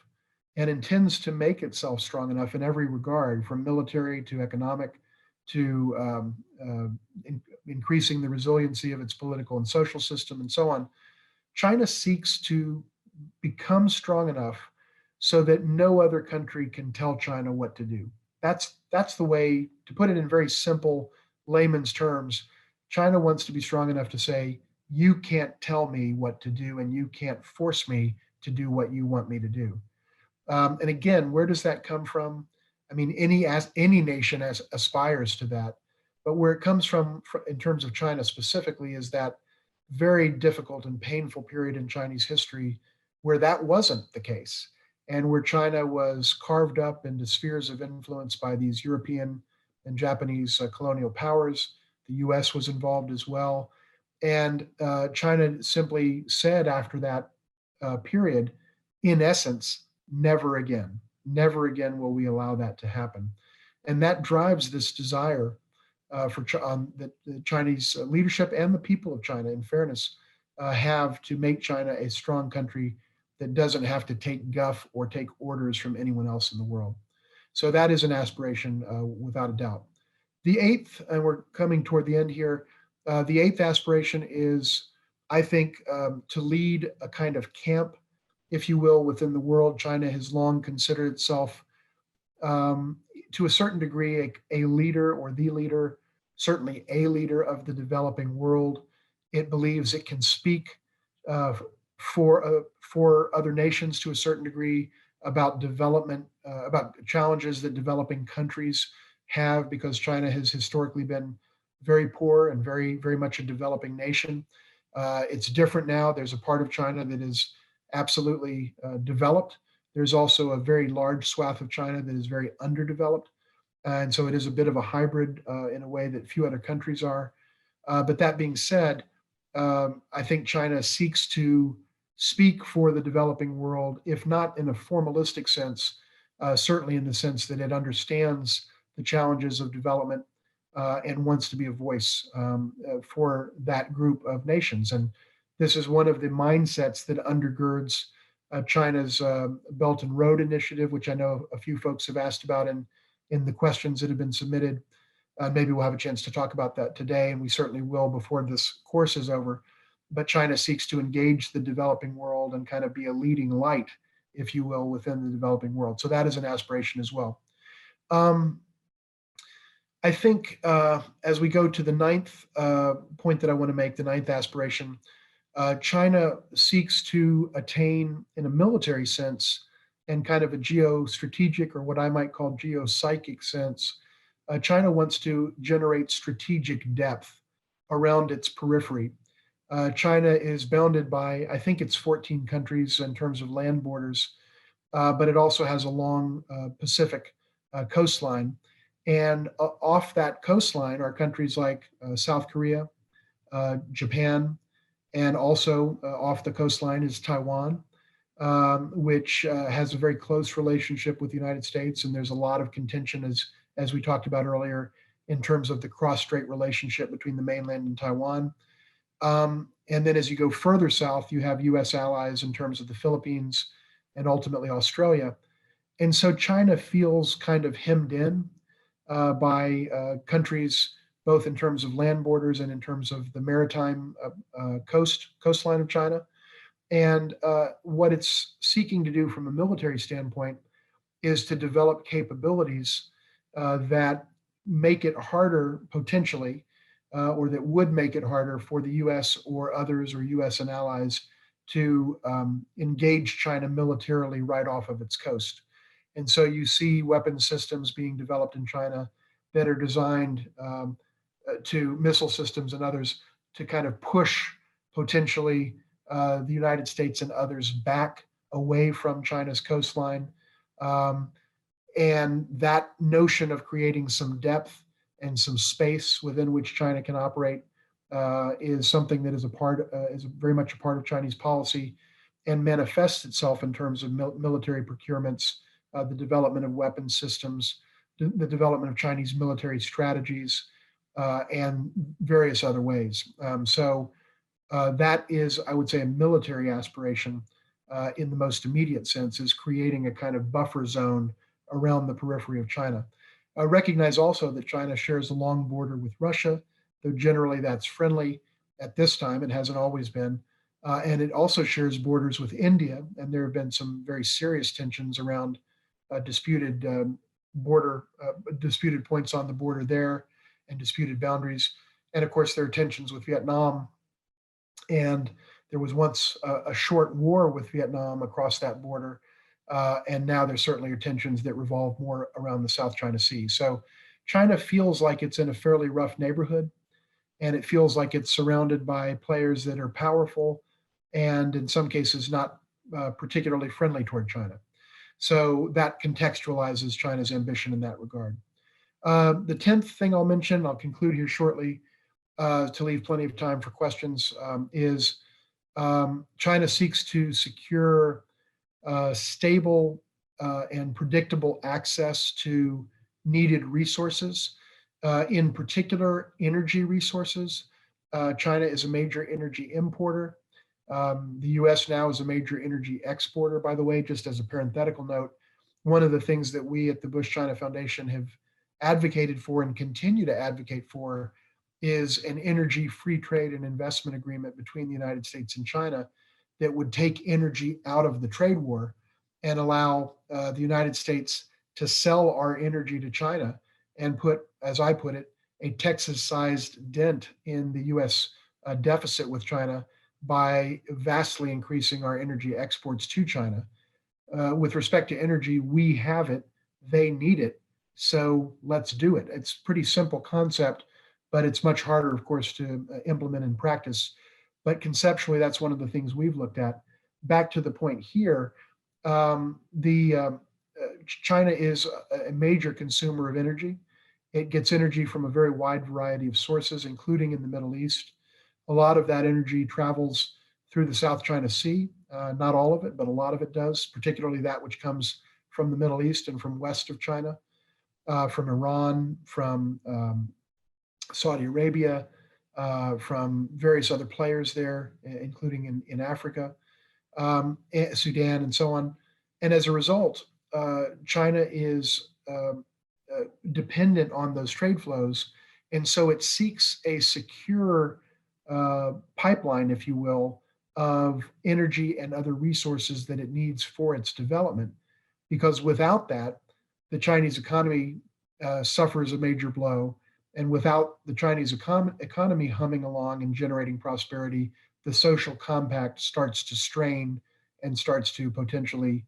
and intends to make itself strong enough in every regard, from military to economic to increasing the resiliency of its political and social system and so on. China seeks to become strong enough so that no other country can tell China what to do. That's the way, to put it in very simple layman's terms. China wants to be strong enough to say, you can't tell me what to do, and you can't force me to do what you want me to do. And again, where does that come from? I mean, any nation aspires to that, but where it comes from in terms of China specifically is that very difficult and painful period in Chinese history where that wasn't the case, and where China was carved up into spheres of influence by these European and Japanese colonial powers. The US was involved as well. And China simply said after that period, in essence, never again. Never again will we allow that to happen. And that drives this desire for that the Chinese leadership and the people of China, in fairness, have to make China a strong country that doesn't have to take guff or take orders from anyone else in the world. So that is an aspiration without a doubt. The 8th, and we're coming toward the end here, the 8th aspiration is, I think, to lead a kind of camp, if you will, within the world. China has long considered itself, to a certain degree, a leader or the leader, certainly a leader of the developing world. It believes it can speak for other nations to a certain degree about development, about challenges that developing countries have, because China has historically been very poor and very, very much a developing nation. It's different now. There's a part of China that is absolutely developed. There's also a very large swath of China that is very underdeveloped. And so it is a bit of a hybrid in a way that few other countries are. But that being said, I think China seeks to speak for the developing world, if not in a formalistic sense, certainly in the sense that it understands the challenges of development and wants to be a voice for that group of nations. And this is one of the mindsets that undergirds China's Belt and Road Initiative, which I know a few folks have asked about in the questions that have been submitted. Maybe we'll have a chance to talk about that today, and we certainly will before this course is over. But China seeks to engage the developing world and kind of be a leading light, if you will, within the developing world. So that is an aspiration as well. I think as we go to the ninth point that I want to make, the ninth aspiration, China seeks to attain, in a military sense, and kind of a geostrategic, or what I might call geopsychic sense, China wants to generate strategic depth around its periphery. China is bounded by, I think it's 14 countries in terms of land borders, but it also has a long Pacific coastline. And off that coastline are countries like South Korea, Japan, and also off the coastline is Taiwan, which has a very close relationship with the United States. And there's a lot of contention, as we talked about earlier, in terms of the cross-strait relationship between the mainland and Taiwan. And then as you go further south, you have US allies in terms of the Philippines and ultimately Australia. And so China feels kind of hemmed in by countries, both in terms of land borders and in terms of the maritime coastline of China. And what it's seeking to do from a military standpoint is to develop capabilities that make it harder potentially, or that would make it harder for the US or others, or US and allies, to engage China militarily right off of its coast. And so you see weapons systems being developed in China that are designed to missile systems and others to kind of push potentially the United States and others back away from China's coastline. And that notion of creating some depth and some space within which China can operate is something that is is very much a part of Chinese policy, and manifests itself in terms of military procurements, the development of weapons systems, the development of Chinese military strategies, and various other ways. So that is, I would say, a military aspiration in the most immediate sense, is creating a kind of buffer zone around the periphery of China. Recognize also that China shares a long border with Russia, though generally that's friendly at this time. It hasn't always been. And it also shares borders with India, and there have been some very serious tensions around disputed points on the border there, and disputed boundaries. And of course, there are tensions with Vietnam. And there was once a short war with Vietnam across that border. And now there certainly are tensions that revolve more around the South China Sea. So China feels like it's in a fairly rough neighborhood, and it feels like it's surrounded by players that are powerful and in some cases not particularly friendly toward China. So that contextualizes China's ambition in that regard. The 10th thing I'll mention, I'll conclude here shortly to leave plenty of time for questions, is China seeks to secure stable and predictable access to needed resources, in particular energy resources. China is a major energy importer. The US now is a major energy exporter, by the way. Just as a parenthetical note, one of the things that we at the Bush-China Foundation have advocated for and continue to advocate for is an energy free trade and investment agreement between the United States and China that would take energy out of the trade war and allow the United States to sell our energy to China and put, as I put it, a Texas-sized dent in the US deficit with China by vastly increasing our energy exports to China. With respect to energy, we have it, they need it, so let's do it. It's a pretty simple concept, but it's much harder, of course, to implement in practice. But conceptually, that's one of the things we've looked at. Back to the point here, China is a major consumer of energy. It gets energy from a very wide variety of sources, including in the Middle East. A lot of that energy travels through the South China Sea. Not all of it, but a lot of it does, particularly that which comes from the Middle East and from west of China, from Iran, from Saudi Arabia, from various other players there, including in Africa, Sudan, and so on. And as a result, China is dependent on those trade flows. And so it seeks a secure pipeline, if you will, of energy and other resources that it needs for its development. Because without that, the Chinese economy suffers a major blow. And without the Chinese economy humming along and generating prosperity, the social compact starts to strain and starts to potentially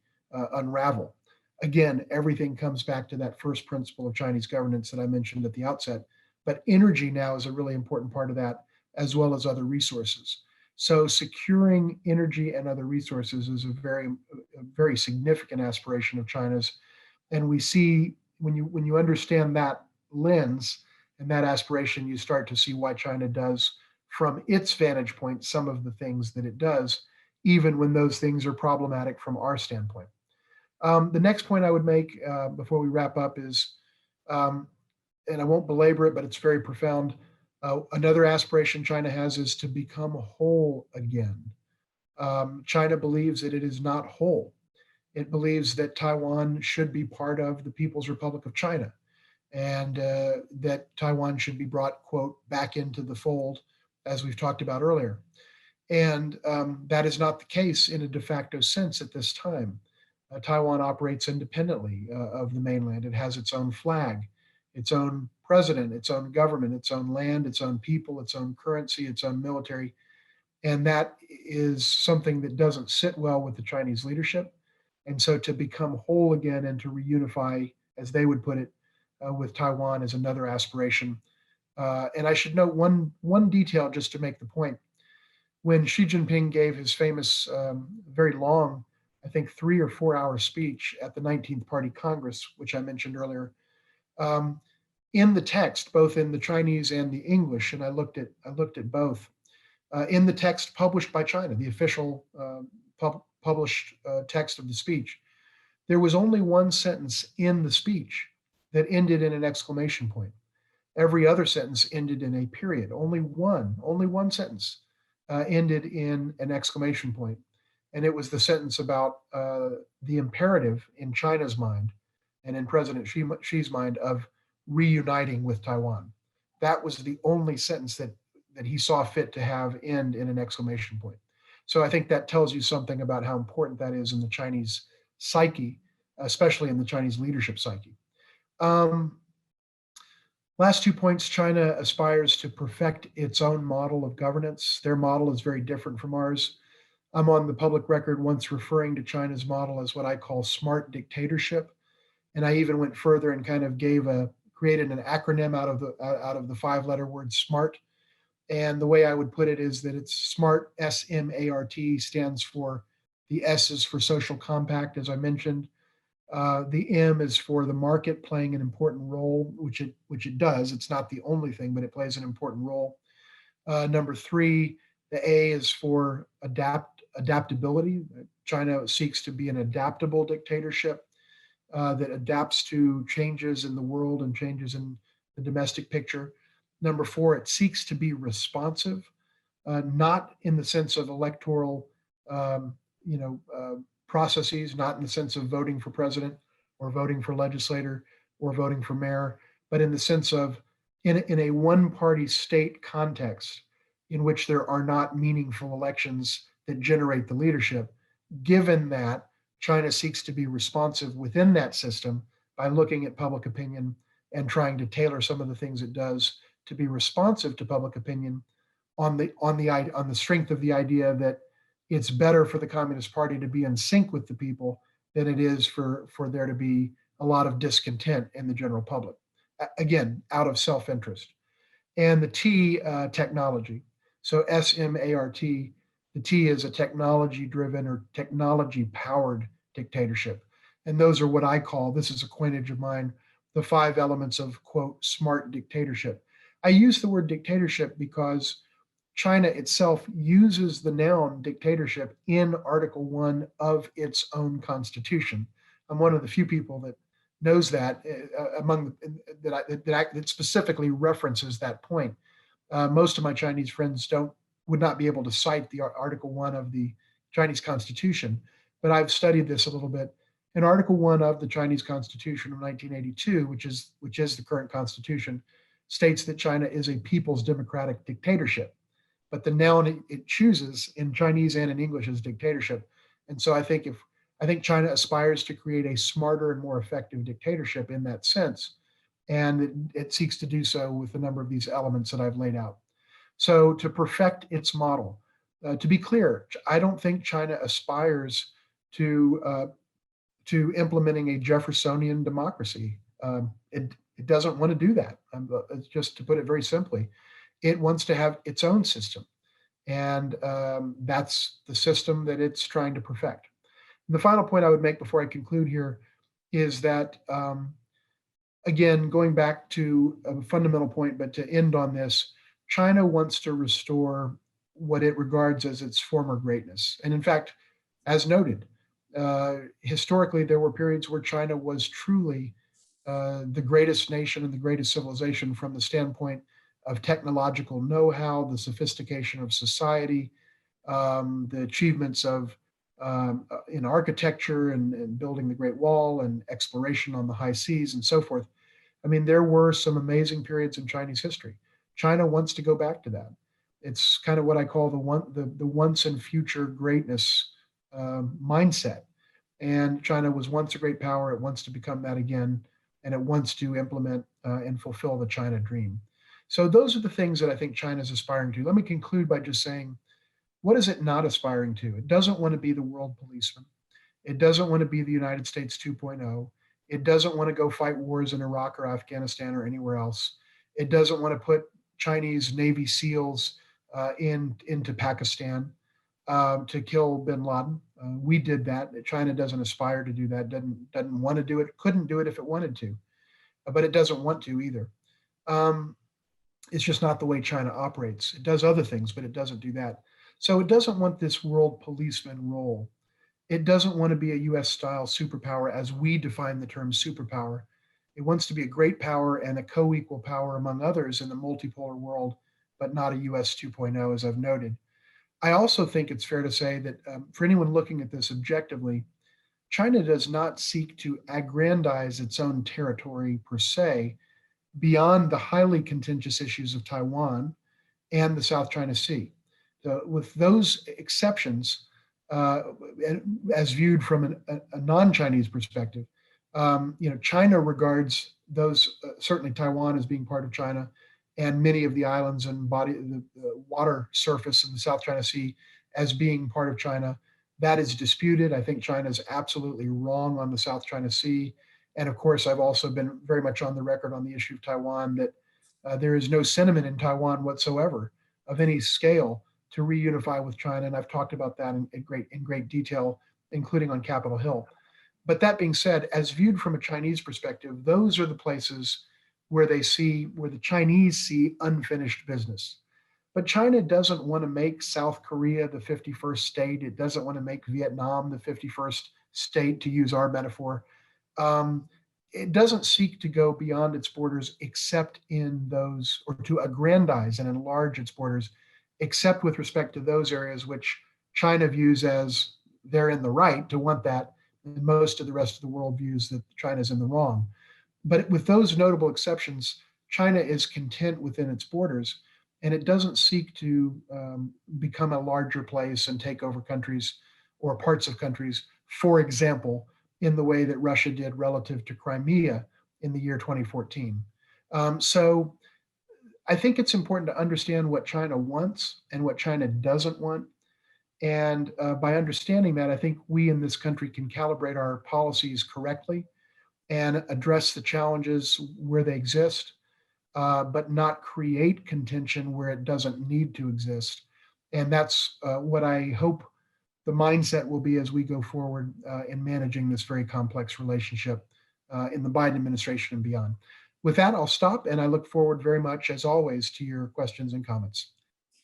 unravel. Again, everything comes back to that first principle of Chinese governance that I mentioned at the outset. But energy now is a really important part of that, as well as other resources. So securing energy and other resources is a very significant aspiration of China's. And we see when you understand that lens and that aspiration, you start to see why China does, from its vantage point, some of the things that it does, even when those things are problematic from our standpoint. The next point I would make before we wrap up is, and I won't belabor it, but it's very profound. Another aspiration China has is to become whole again. China believes that it is not whole. It believes that Taiwan should be part of the People's Republic of China, and that Taiwan should be brought, quote, back into the fold, as we've talked about earlier. And that is not the case in a de facto sense at this time. Taiwan operates independently of the mainland. It has its own flag, its own president, its own government, its own land, its own people, its own currency, its own military. And that is something that doesn't sit well with the Chinese leadership. And so to become whole again and to reunify, as they would put it, with Taiwan is another aspiration. And I should note one detail just to make the point. When Xi Jinping gave his famous, very long, I think 3 or 4 hour speech at the 19th Party Congress, which I mentioned earlier, in the text, both in the Chinese and the English, and I looked at both, in the text published by China, the official published text of the speech, there was only one sentence in the speech that ended in an exclamation point. Every other sentence ended in a period. Only one sentence ended in an exclamation point. And it was the sentence about the imperative in China's mind and in President Xi's mind of reuniting with Taiwan. That was the only sentence that he saw fit to have end in an exclamation point. So I think that tells you something about how important that is in the Chinese psyche, especially in the Chinese leadership psyche. Last 2 points, China aspires to perfect its own model of governance. Their model is very different from ours. I'm on the public record once referring to China's model as what I call smart dictatorship. And I even went further and kind of created an acronym out of the 5-letter word SMART. And the way I would put it is that it's SMART, S-M-A-R-T, stands for, the S is for social compact, as I mentioned. The M is for the market playing an important role, which it does. It's not the only thing, but it plays an important role. Number 3, the A is for adaptability. China seeks to be an adaptable dictatorship that adapts to changes in the world and changes in the domestic picture. Number 4, it seeks to be responsive, not in the sense of electoral, processes, not in the sense of voting for president or voting for legislator or voting for mayor, but in the sense of in a one-party state context in which there are not meaningful elections that generate the leadership. Given that, China seeks to be responsive within that system by looking at public opinion and trying to tailor some of the things it does to be responsive to public opinion on the strength of the idea that it's better for the Communist Party to be in sync with the people than it is for there to be a lot of discontent in the general public. Again, out of self-interest. And the T, technology. So S-M-A-R-T, the T is a technology-driven or technology-powered dictatorship. And those are what I call, this is a coinage of mine, the 5 elements of, quote, smart dictatorship. I use the word dictatorship because China itself uses the noun dictatorship in Article 1 of its own constitution. I'm one of the few people that knows that among that specifically references that point. Most of my Chinese friends would not be able to cite the Article 1 of the Chinese Constitution, but I've studied this a little bit. In Article 1 of the Chinese Constitution of 1982, which is the current constitution, states that China is a people's democratic dictatorship. But the noun it chooses in Chinese and in English is dictatorship. And so I think China aspires to create a smarter and more effective dictatorship in that sense, and it seeks to do so with a number of these elements that I've laid out. So to perfect its model, to be clear, I don't think China aspires to implementing a Jeffersonian democracy. It doesn't want to do that. Just to put it very simply, it wants to have its own system, and that's the system that it's trying to perfect. And the final point I would make before I conclude here is that, again, going back to a fundamental point, but to end on this, China wants to restore what it regards as its former greatness. And in fact, as noted, historically, there were periods where China was truly the greatest nation and the greatest civilization from the standpoint of technological know-how, the sophistication of society, the achievements of in architecture and building the Great Wall and exploration on the high seas and so forth. I mean, there were some amazing periods in Chinese history. China wants to go back to that. It's kind of what I call the once and future greatness mindset. And China was once a great power. It wants to become that again, and it wants to implement and fulfill the China dream. So those are the things that I think China is aspiring to. Let me conclude by just saying, what is it not aspiring to? It doesn't want to be the world policeman. It doesn't want to be the United States 2.0. It doesn't want to go fight wars in Iraq or Afghanistan or anywhere else. It doesn't want to put Chinese Navy SEALs into Pakistan to kill bin Laden. We did that. China doesn't aspire to do that, doesn't want to do it, couldn't do it if it wanted to, but it doesn't want to either. It's just not the way China operates. It does other things, but it doesn't do that. So it doesn't want this world policeman role. It doesn't want to be a US style superpower as we define the term superpower. It wants to be a great power and a co-equal power among others in the multipolar world, but not a US 2.0, as I've noted. I also think it's fair to say that for anyone looking at this objectively, China does not seek to aggrandize its own territory per se beyond the highly contentious issues of Taiwan and the South China Sea. With those exceptions, as viewed from a non-Chinese perspective, China regards those, certainly Taiwan as being part of China, and many of the islands and the water surface in the South China Sea as being part of China. That is disputed. I think China is absolutely wrong on the South China Sea. And of course, I've also been very much on the record on the issue of Taiwan that there is no sentiment in Taiwan whatsoever of any scale to reunify with China. And I've talked about that in great detail, including on Capitol Hill. But that being said, as viewed from a Chinese perspective, those are the places where the Chinese see unfinished business. But China doesn't want to make South Korea the 51st state. It doesn't want to make Vietnam the 51st state, to use our metaphor. It doesn't seek to go beyond its borders except in those, or to aggrandize and enlarge its borders, except with respect to those areas which China views as they're in the right to want that, and most of the rest of the world views that China's in the wrong. But with those notable exceptions, China is content within its borders, and it doesn't seek to become a larger place and take over countries or parts of countries, for example, in the way that Russia did relative to Crimea in the year 2014. So I think it's important to understand what China wants and what China doesn't want. And by understanding that, I think we in this country can calibrate our policies correctly and address the challenges where they exist, but not create contention where it doesn't need to exist. And that's what I hope the mindset will be as we go forward in managing this very complex relationship in the Biden administration and beyond. With that, I'll stop, and I look forward very much, as always, to your questions and comments.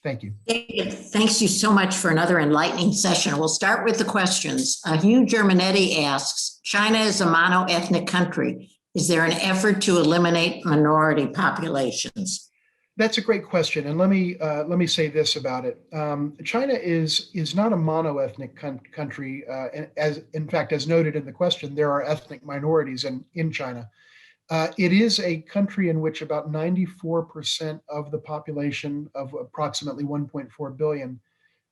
Thank you. David, thanks you so much for another enlightening session. We'll start with the questions. Hugh Germanetti asks, China is a mono-ethnic country. Is there an effort to eliminate minority populations? That's a great question, and let me say this about it. China is not a mono-ethnic country. As in fact, as noted in the question, there are ethnic minorities in China. It is a country in which about 94% of the population of approximately 1.4 billion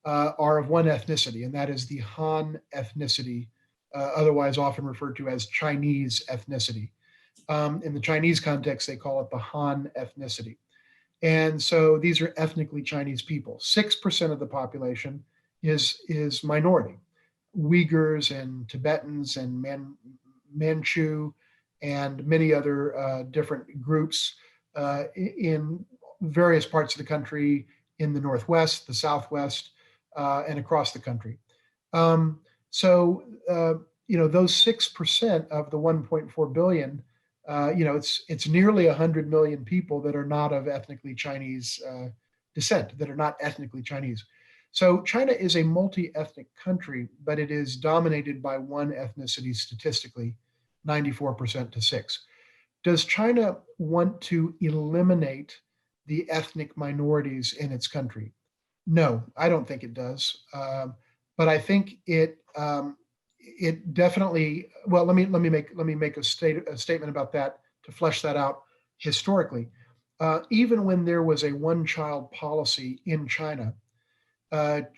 are of one ethnicity, and that is the Han ethnicity, otherwise often referred to as Chinese ethnicity. In the Chinese context, they call it the Han ethnicity. And so these are ethnically Chinese people. 6% of the population is minority. Uyghurs and Tibetans and Manchu and many other different groups in various parts of the country, in the Northwest, the Southwest, and across the country. So those 6% of the 1.4 billion, it's nearly 100 million people that are not of ethnically Chinese descent, that are not ethnically Chinese. So China is a multi-ethnic country, but it is dominated by one ethnicity statistically, 94% to 6. Does China want to eliminate the ethnic minorities in its country? No, I don't think it does. But I think it definitely. Well, let me make a statement about that to flesh that out historically. Even when there was a one-child policy in China,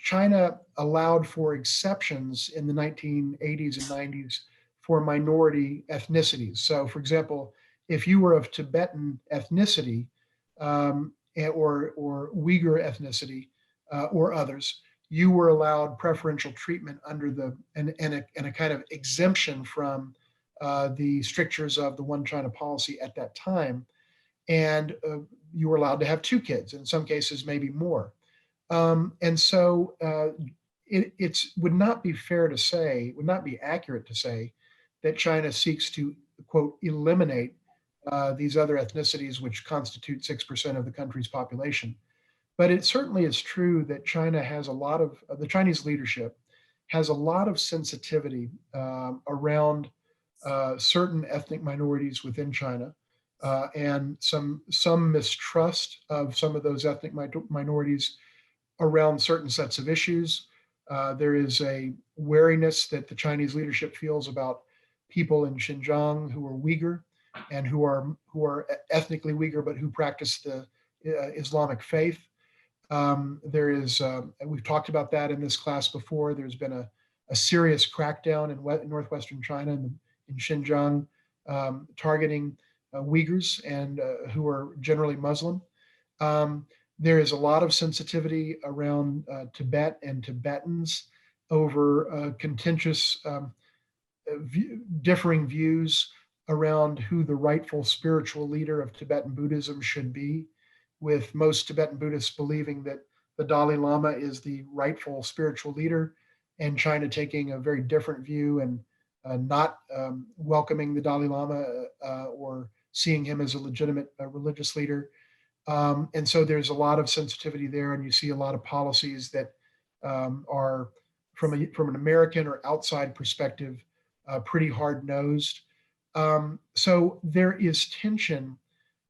China allowed for exceptions in the 1980s and 90s for minority ethnicities. So, for example, if you were of Tibetan ethnicity or Uyghur ethnicity or others, you were allowed preferential treatment under and a kind of exemption from the strictures of the One China policy at that time, and you were allowed to have 2 kids, in some cases maybe more. And so it would not be fair to say, would not be accurate to say that China seeks to, quote, eliminate these other ethnicities, which constitute 6% of the country's population. But it certainly is true that China has the Chinese leadership has a lot of sensitivity around certain ethnic minorities within China, and some mistrust of some of those ethnic minorities around certain sets of issues. There is a wariness that the Chinese leadership feels about people in Xinjiang who are Uyghur and who are ethnically Uyghur, but who practice the Islamic faith. There is, we've talked about that in this class before. There's been a serious crackdown in northwestern China, in Xinjiang, targeting Uyghurs and who are generally Muslim. There is a lot of sensitivity around Tibet and Tibetans over contentious differing views around who the rightful spiritual leader of Tibetan Buddhism should be, with most Tibetan Buddhists believing that the Dalai Lama is the rightful spiritual leader, and China taking a very different view and not welcoming the Dalai Lama or seeing him as a legitimate religious leader. And so there's a lot of sensitivity there, and you see a lot of policies that are, from an American or outside perspective, pretty hard-nosed. So there is tension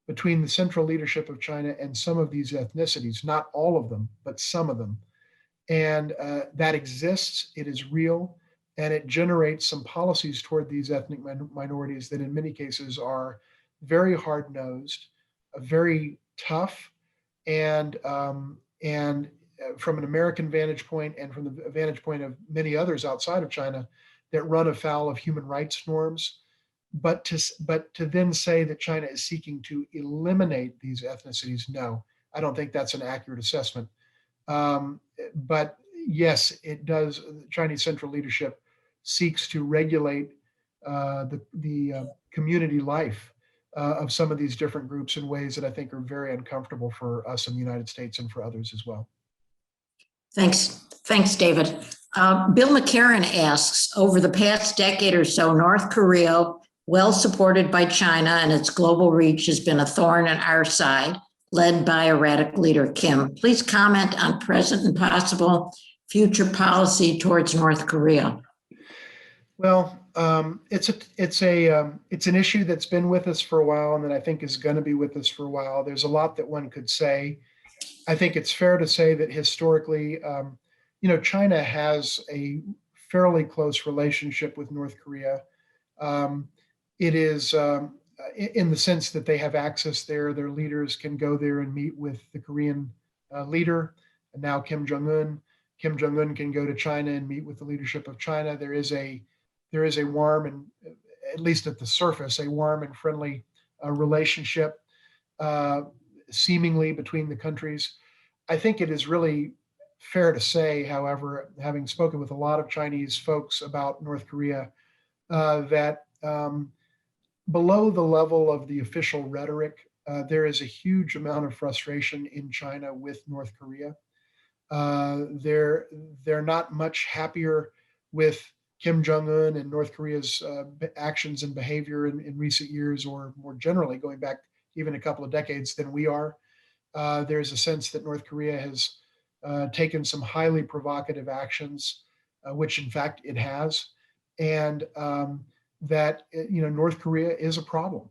between the central leadership of China and some of these ethnicities, not all of them, but some of them. And that exists, it is real, and it generates some policies toward these ethnic minorities that in many cases are very hard-nosed, very tough, and from an American vantage point and from the vantage point of many others outside of China, that run afoul of human rights norms. But to then say that China is seeking to eliminate these ethnicities, no, I don't think that's an accurate assessment. But yes, it does. The Chinese central leadership seeks to regulate the community life of some of these different groups in ways that I think are very uncomfortable for us in the United States and for others as well. Thanks, David. Bill McCarran asks, over the past decade or so, North Korea, well supported by China and its global reach, has been a thorn in our side, led by erratic leader Kim. Please comment on present and possible future policy towards North Korea. Well, it's an issue that's been with us for a while, and that I think is going to be with us for a while. There's a lot that one could say. I think it's fair to say that historically, China has a fairly close relationship with North Korea. It is in the sense that they have access there. Their leaders can go there and meet with the Korean leader, and now Kim Jong-un. Kim Jong-un can go to China and meet with the leadership of China. There is a warm and, at least at the surface, a warm and friendly relationship seemingly between the countries. I think it is really fair to say, however, having spoken with a lot of Chinese folks about North Korea, that below the level of the official rhetoric, there is a huge amount of frustration in China with North Korea. They're not much happier with Kim Jong-un and North Korea's actions and behavior in recent years, or more generally going back even a couple of decades, than we are. There's a sense that North Korea has taken some highly provocative actions, which in fact it has, and that North Korea is a problem.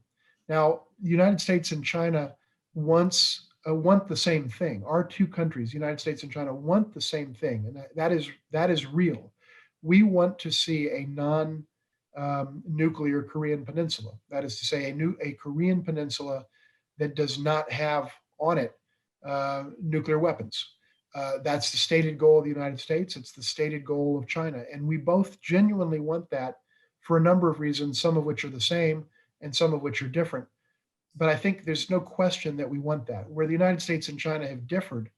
Now, the United States and China want the same thing. Our two countries, the United States and China, want the same thing, and that is real. We want to see a non-nuclear Korean peninsula. That is to say, a Korean peninsula that does not have on it nuclear weapons. That's the stated goal of the United States. It's the stated goal of China. And we both genuinely want that for a number of reasons, some of which are the same and some of which are different. But I think there's no question that we want that. Where the United States and China have differed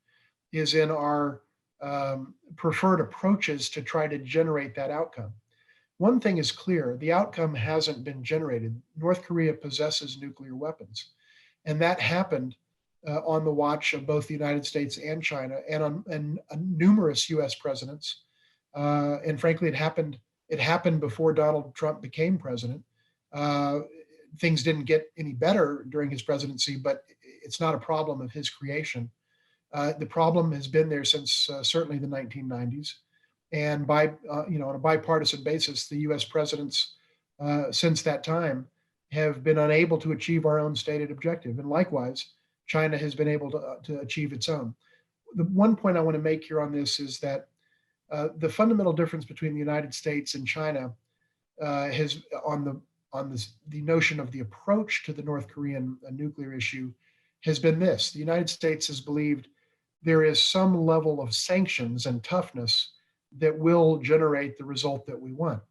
is in our preferred approaches to try to generate that outcome. One thing is clear, the outcome hasn't been generated. North Korea possesses nuclear weapons. And that happened on the watch of both the United States and China, and on numerous US presidents. And frankly, it happened before Donald Trump became president. Things didn't get any better during his presidency, but it's not a problem of his creation. The problem has been there since certainly the 1990s. And on a bipartisan basis, the US presidents since that time have been unable to achieve our own stated objective. And likewise, China has been able to achieve its own. The one point I want to make here on this is that the fundamental difference between the United States and China has the notion of the approach to the North Korean nuclear issue has been this. The United States has believed there is some level of sanctions and toughness that will generate the result that we want.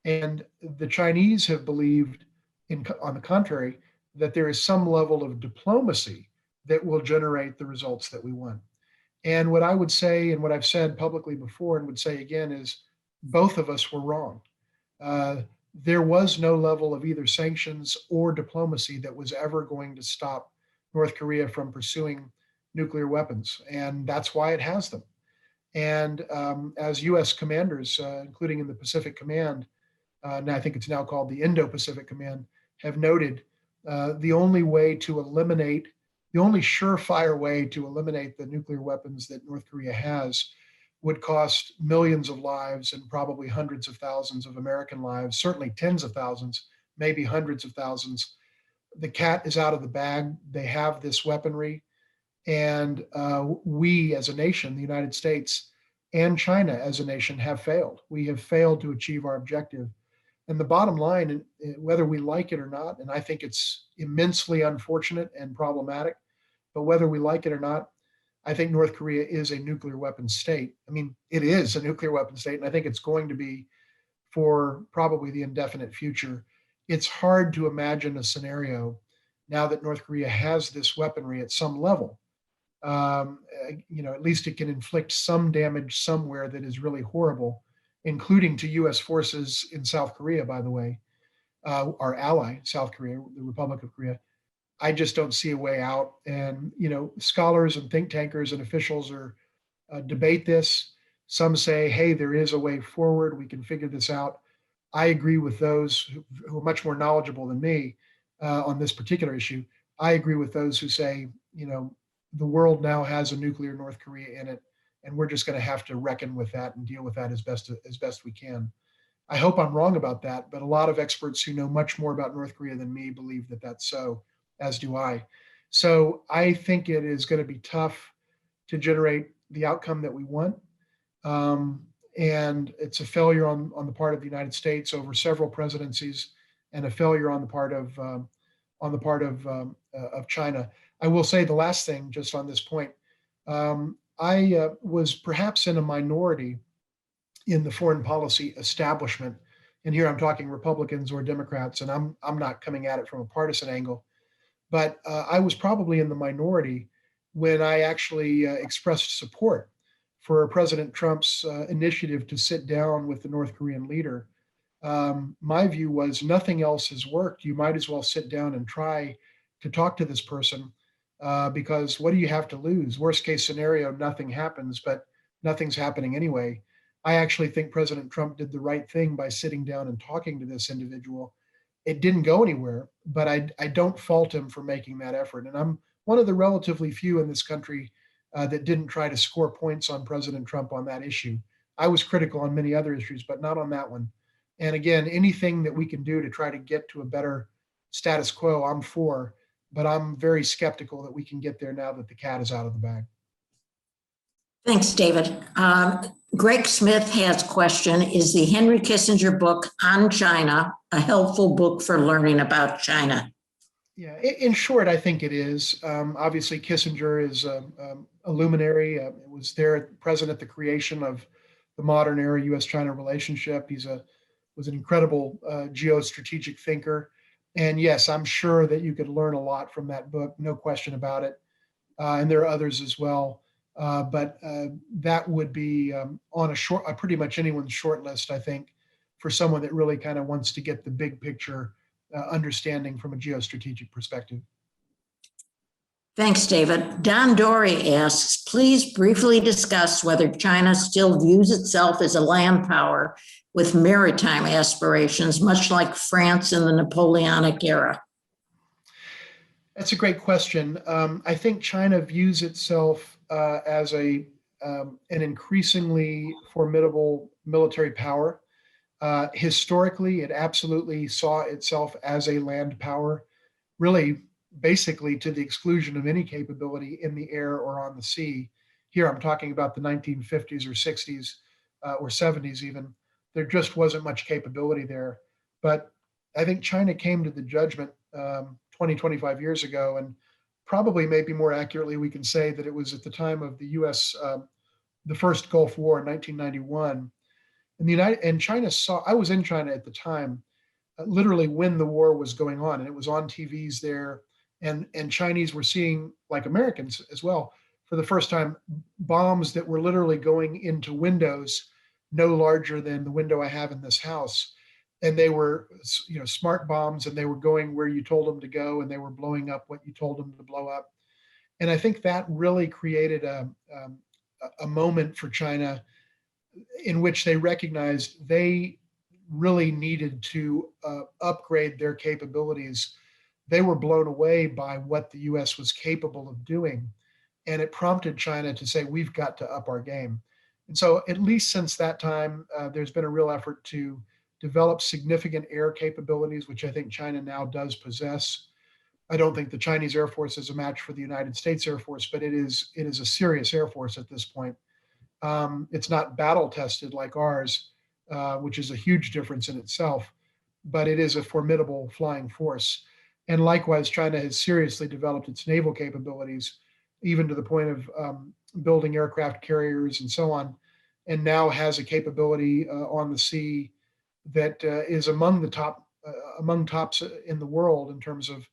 And the Chinese have believed, on the contrary, that there is some level of diplomacy that will generate the results that we want. And what I would say, and what I've said publicly before and would say again, is both of us were wrong. There was no level of either sanctions or diplomacy that was ever going to stop North Korea from pursuing nuclear weapons. And that's why it has them. And as US commanders, including in the Pacific Command, and I think it's now called the Indo-Pacific Command, have noted, the only surefire way to eliminate the nuclear weapons that North Korea has would cost millions of lives and probably hundreds of thousands of American lives, certainly tens of thousands, maybe hundreds of thousands. The cat is out of the bag. They have this weaponry. And we as a nation, the United States and China as a nation, have failed. We have failed to achieve our objective. And the bottom line, whether we like it or not, and I think it's immensely unfortunate and problematic, but whether we like it or not, I think North Korea is a nuclear weapons state. I mean, it is a nuclear weapons state, and I think it's going to be for probably the indefinite future. It's hard to imagine a scenario now that North Korea has this weaponry at some level. At least it can inflict some damage somewhere that is really horrible, including to US forces in South Korea, by the way, our ally, South Korea, the Republic of Korea. I just don't see a way out. And, scholars and think tankers and officials debate this. Some say, hey, there is a way forward. We can figure this out. I agree with those who are much more knowledgeable than me on this particular issue. I agree with those who say, the world now has a nuclear North Korea in it, and we're just going to have to reckon with that and deal with that as best we can. I hope I'm wrong about that, but a lot of experts who know much more about North Korea than me believe that that's so, as do I. So I think it is going to be tough to generate the outcome that we want. Um, and it's a failure on the part of the United States over several presidencies, and a failure on the part of China. I will say the last thing, just on this point, I was perhaps in a minority in the foreign policy establishment, and here I'm talking Republicans or Democrats, and I'm not coming at it from a partisan angle, but I was probably in the minority when I actually expressed support for President Trump's initiative to sit down with the North Korean leader. My view was nothing else has worked. You might as well sit down and try to talk to this person, because what do you have to lose? Worst case scenario, nothing happens, but nothing's happening anyway. I actually think President Trump did the right thing by sitting down and talking to this individual. It didn't go anywhere, but I don't fault him for making that effort. And I'm one of the relatively few in this country that didn't try to score points on President Trump on that issue. I was critical on many other issues, but not on that one. And again, anything that we can do to try to get to a better status quo, I'm for, but I'm very skeptical that we can get there now that the cat is out of the bag. Thanks, David. Greg Smith has a question. Is the Henry Kissinger book on China a helpful book for learning about China? Yeah, in short, I think it is. Obviously, Kissinger is a luminary. Was there present at the creation of the modern era U.S.-China relationship. Was an incredible geostrategic thinker. And yes, I'm sure that you could learn a lot from that book, no question about it. And there are others as well. But that would be on pretty much anyone's short list, I think, for someone that really kind of wants to get the big picture understanding from a geostrategic perspective. Thanks, David. Don Dory asks, please briefly discuss whether China still views itself as a land power with maritime aspirations, much like France in the Napoleonic era. That's a great question. I think China views itself as an increasingly formidable military power. Historically, it absolutely saw itself as a land power, really basically to the exclusion of any capability in the air or on the sea. Here I'm talking about the 1950s or 60s or 70s even. There just wasn't much capability there. But I think China came to the judgment 20, 25 years ago, and probably maybe more accurately, we can say that it was at the time of the U.S., the first Gulf War in 1991. And China saw, I was in China at the time, literally when the war was going on, and it was on TVs there. And Chinese were seeing, like Americans as well, for the first time, bombs that were literally going into windows no larger than the window I have in this house. And they were, smart bombs, and they were going where you told them to go, and they were blowing up what you told them to blow up. And I think that really created a moment for China in which they recognized they really needed to upgrade their capabilities. They were blown away by what the US was capable of doing. And it prompted China to say, we've got to up our game. And so at least since that time, there's been a real effort to develop significant air capabilities, which I think China now does possess. I don't think the Chinese Air Force is a match for the United States Air Force, but it is a serious Air Force at this point. It's not battle tested like ours, which is a huge difference in itself, but it is a formidable flying force. And likewise, China has seriously developed its naval capabilities, even to the point of building aircraft carriers and so on, and now has a capability on the sea that is among tops in the world in terms of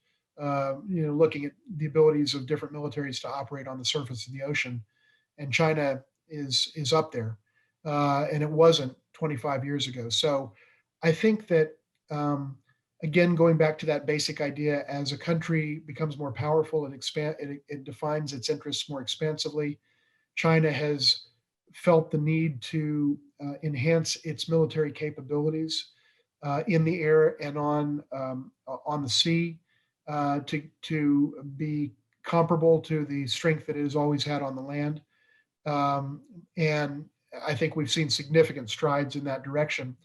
looking at the abilities of different militaries to operate on the surface of the ocean. And China is up there, and it wasn't 25 years ago. So I think that, again, going back to that basic idea, as a country becomes more powerful and it defines its interests more expansively, China has felt the need to enhance its military capabilities in the air and on the sea to be comparable to the strength that it has always had on the land. And I think we've seen significant strides in that direction.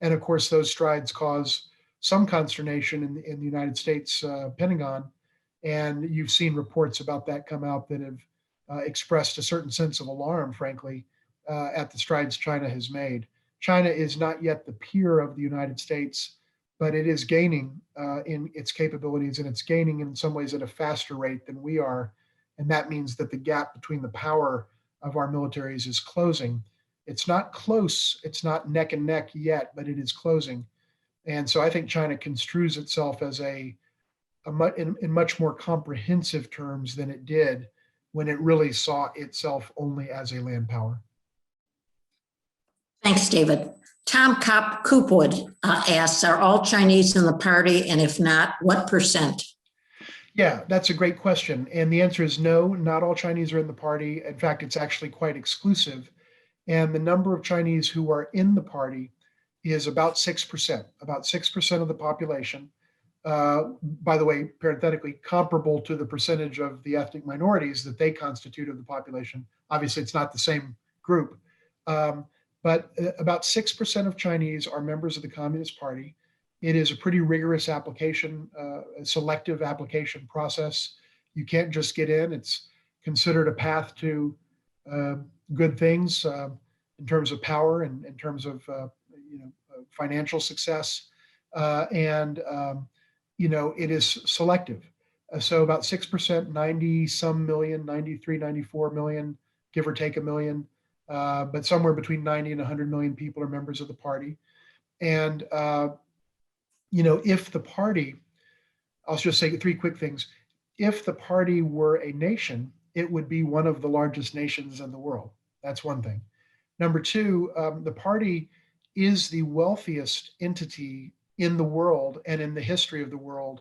And of course, those strides cause some consternation in the United States Pentagon. And you've seen reports about that come out that have expressed a certain sense of alarm, frankly, at the strides China has made. China is not yet the peer of the United States, but it is gaining in its capabilities, and it's gaining in some ways at a faster rate than we are. And that means that the gap between the power of our militaries is closing. It's not close, it's not neck and neck yet, but it is closing. And so I think China construes itself as in much more comprehensive terms than it did when it really saw itself only as a land power. Thanks, David. Tom Coopwood asks, are all Chinese in the party? And if not, what percent? Yeah, that's a great question. And the answer is no, not all Chinese are in the party. In fact, it's actually quite exclusive. And the number of Chinese who are in the party is about 6%, about 6% of the population. By the way, parenthetically, comparable to the percentage of the ethnic minorities that they constitute of the population. Obviously, it's not the same group. But about 6% of Chinese are members of the Communist Party. It is a pretty rigorous application, a selective application process. You can't just get in. It's considered a path to good things in terms of power and in terms of financial success. It is selective. So about 6%, 90 some million, 93, 94 million, give or take a million. But somewhere between 90 and 100 million people are members of the party. And, if the party, I'll just say three quick things. If the party were a nation, it would be one of the largest nations in the world. That's one thing. Number two, the party is the wealthiest entity in the world and in the history of the world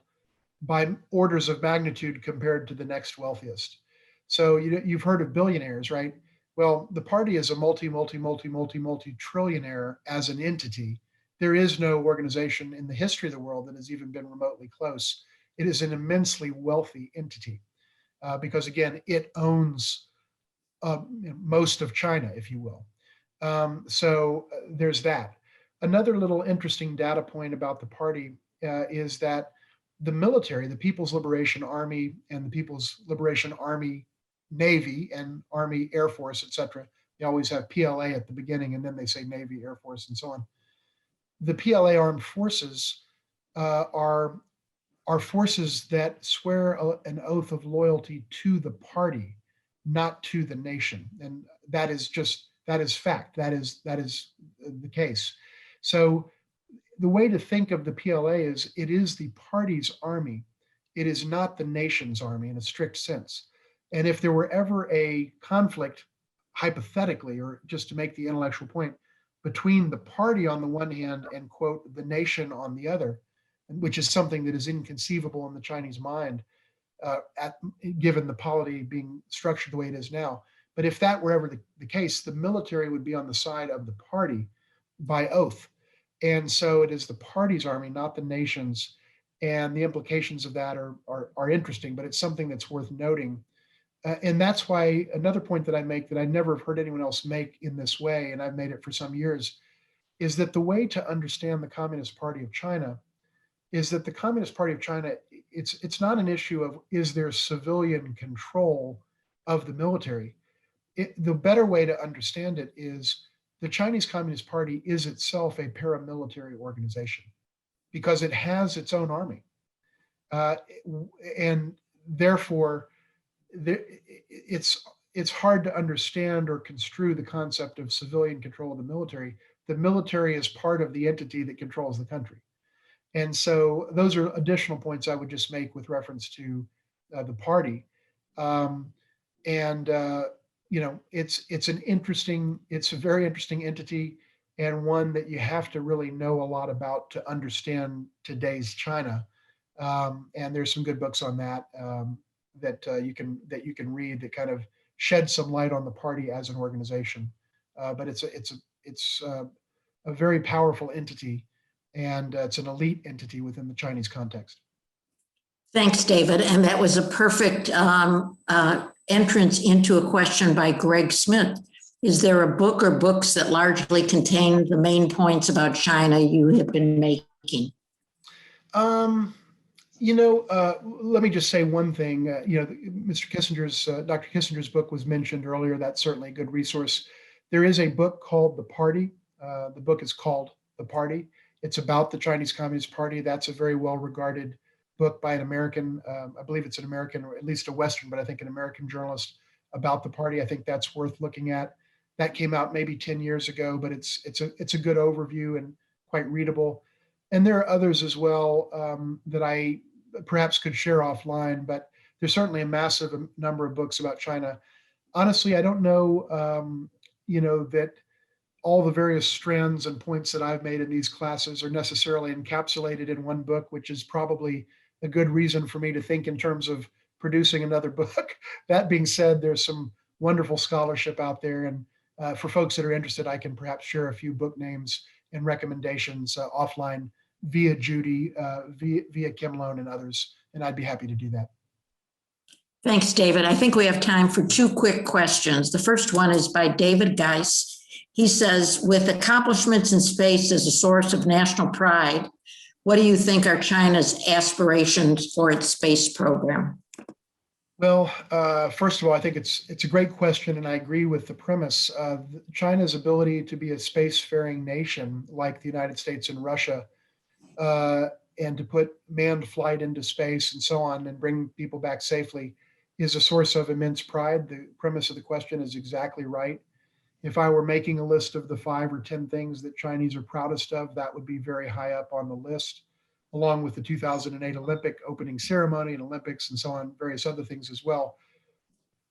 by orders of magnitude compared to the next wealthiest. So you've heard of billionaires, right? Well, the party is a multi-trillionaire as an entity. There is no organization in the history of the world that has even been remotely close. It is an immensely wealthy entity because, again, it owns most of China, if you will. So there's that. Another little interesting data point about the party is that the military, the People's Liberation Army and the People's Liberation Army Navy and Army Air Force, et cetera. They always have PLA at the beginning, and then they say Navy, Air Force, and so on. The PLA armed forces are forces that swear an oath of loyalty to the party, not to the nation. And that is fact. That is the case. So the way to think of the PLA is it is the party's army. It is not the nation's army in a strict sense. And if there were ever a conflict, hypothetically, or just to make the intellectual point, between the party on the one hand and, quote, the nation on the other, which is something that is inconceivable in the Chinese mind, given the polity being structured the way it is now. But if that were ever the case, the military would be on the side of the party by oath. And so it is the party's army, not the nation's. And the implications of that are interesting, but it's something that's worth noting. And that's why another point that I make that I never have heard anyone else make in this way, and I've made it for some years, is that the way to understand the Communist Party of China is that the Communist Party of China, it's not an issue of is there civilian control of the military. The better way to understand it is the Chinese Communist Party is itself a paramilitary organization because it has its own army. And therefore, it's hard to understand or construe the concept of civilian control of the military. The military is part of the entity that controls the country. And so those are additional points I would just make with reference to the party. It's a very interesting entity and one that you have to really know a lot about to understand today's China. And there's some good books on that that you can read that kind of shed some light on the party as an organization. but it's a very powerful entity, and it's an elite entity within the Chinese context. Thanks, David. And that was a perfect entrance into a question by Greg Smith. Is there a book or books that largely contain the main points about China you have been making? Let me just say one thing. Dr. Kissinger's book was mentioned earlier. That's certainly a good resource. There is a book called The Party. The book is called The Party. It's about the Chinese Communist Party. That's a very well-regarded book by an American, I believe it's an American, or at least a Western, but I think an American journalist about the party. I think that's worth looking at. That came out maybe 10 years ago, but it's a good overview and quite readable. And there are others as well that I perhaps could share offline, but there's certainly a massive number of books about China. Honestly, I don't know, that all the various strands and points that I've made in these classes are necessarily encapsulated in one book, which is probably a good reason for me to think in terms of producing another book. That being said, there's some wonderful scholarship out there. And for folks that are interested, I can perhaps share a few book names and recommendations offline via Judy, via Kim Lone and others. And I'd be happy to do that. Thanks, David. I think we have time for two quick questions. The first one is by David Geis. He says, with accomplishments in space as a source of national pride, what do you think are China's aspirations for its space program? Well, first of all, I think it's a great question, and I agree with the premise. China's ability to be a spacefaring nation like the United States and Russia, and to put manned flight into space and so on and bring people back safely is a source of immense pride. The premise of the question is exactly right. If I were making a list of the 5 or 10 things that Chinese are proudest of, that would be very high up on the list, along with the 2008 Olympic opening ceremony and Olympics and so on, various other things as well.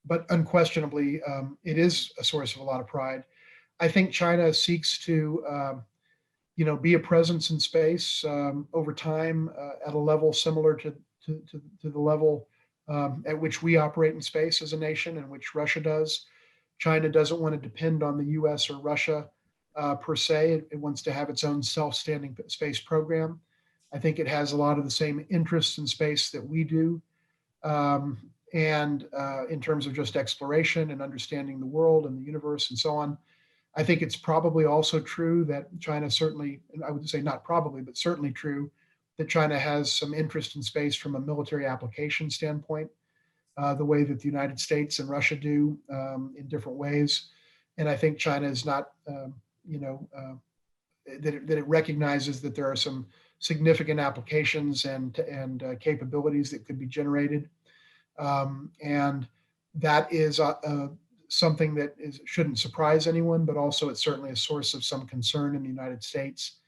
But unquestionably, it is a source of a lot of pride. I think China seeks to, be a presence in space over time at a level similar to the level at which we operate in space as a nation, and which Russia does. China doesn't want to depend on the US or Russia per se. It wants to have its own self-standing space program. I think it has a lot of the same interests in space that we do. And in terms of just exploration and understanding the world and the universe and so on. I think it's probably also true that China certainly, and I would say not probably, but certainly true, that China has some interest in space from a military application standpoint, the way that the United States and Russia do in different ways. And I think China is not, that it recognizes that there are some significant applications and capabilities that could be generated. And that is something that shouldn't surprise anyone, but also it's certainly a source of some concern in the United States.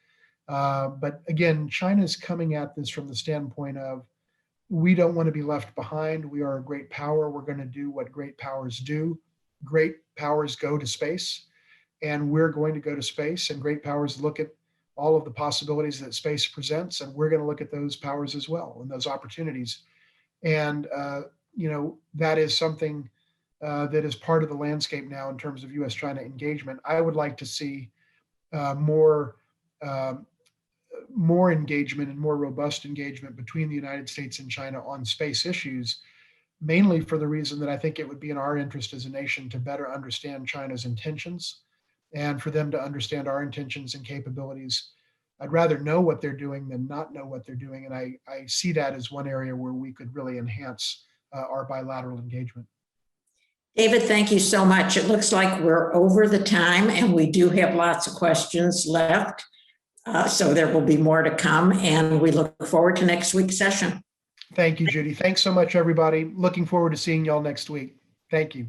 But again, China is coming at this from the standpoint of, we don't want to be left behind. We are a great power. We're going to do what great powers do. Great powers go to space, and we're going to go to space, and great powers look at all of the possibilities that space presents, and we're going to look at those powers as well and those opportunities. And, that is something that is part of the landscape now in terms of US-China engagement. I would like to see more engagement and more robust engagement between the United States and China on space issues, mainly for the reason that I think it would be in our interest as a nation to better understand China's intentions and for them to understand our intentions and capabilities. I'd rather know what they're doing than not know what they're doing. And I see that as one area where we could really enhance our bilateral engagement. David, thank you so much. It looks like we're over the time, and we do have lots of questions left. So there will be more to come, and we look forward to next week's session. Thank you, Judy. Thanks so much, everybody. Looking forward to seeing y'all next week. Thank you.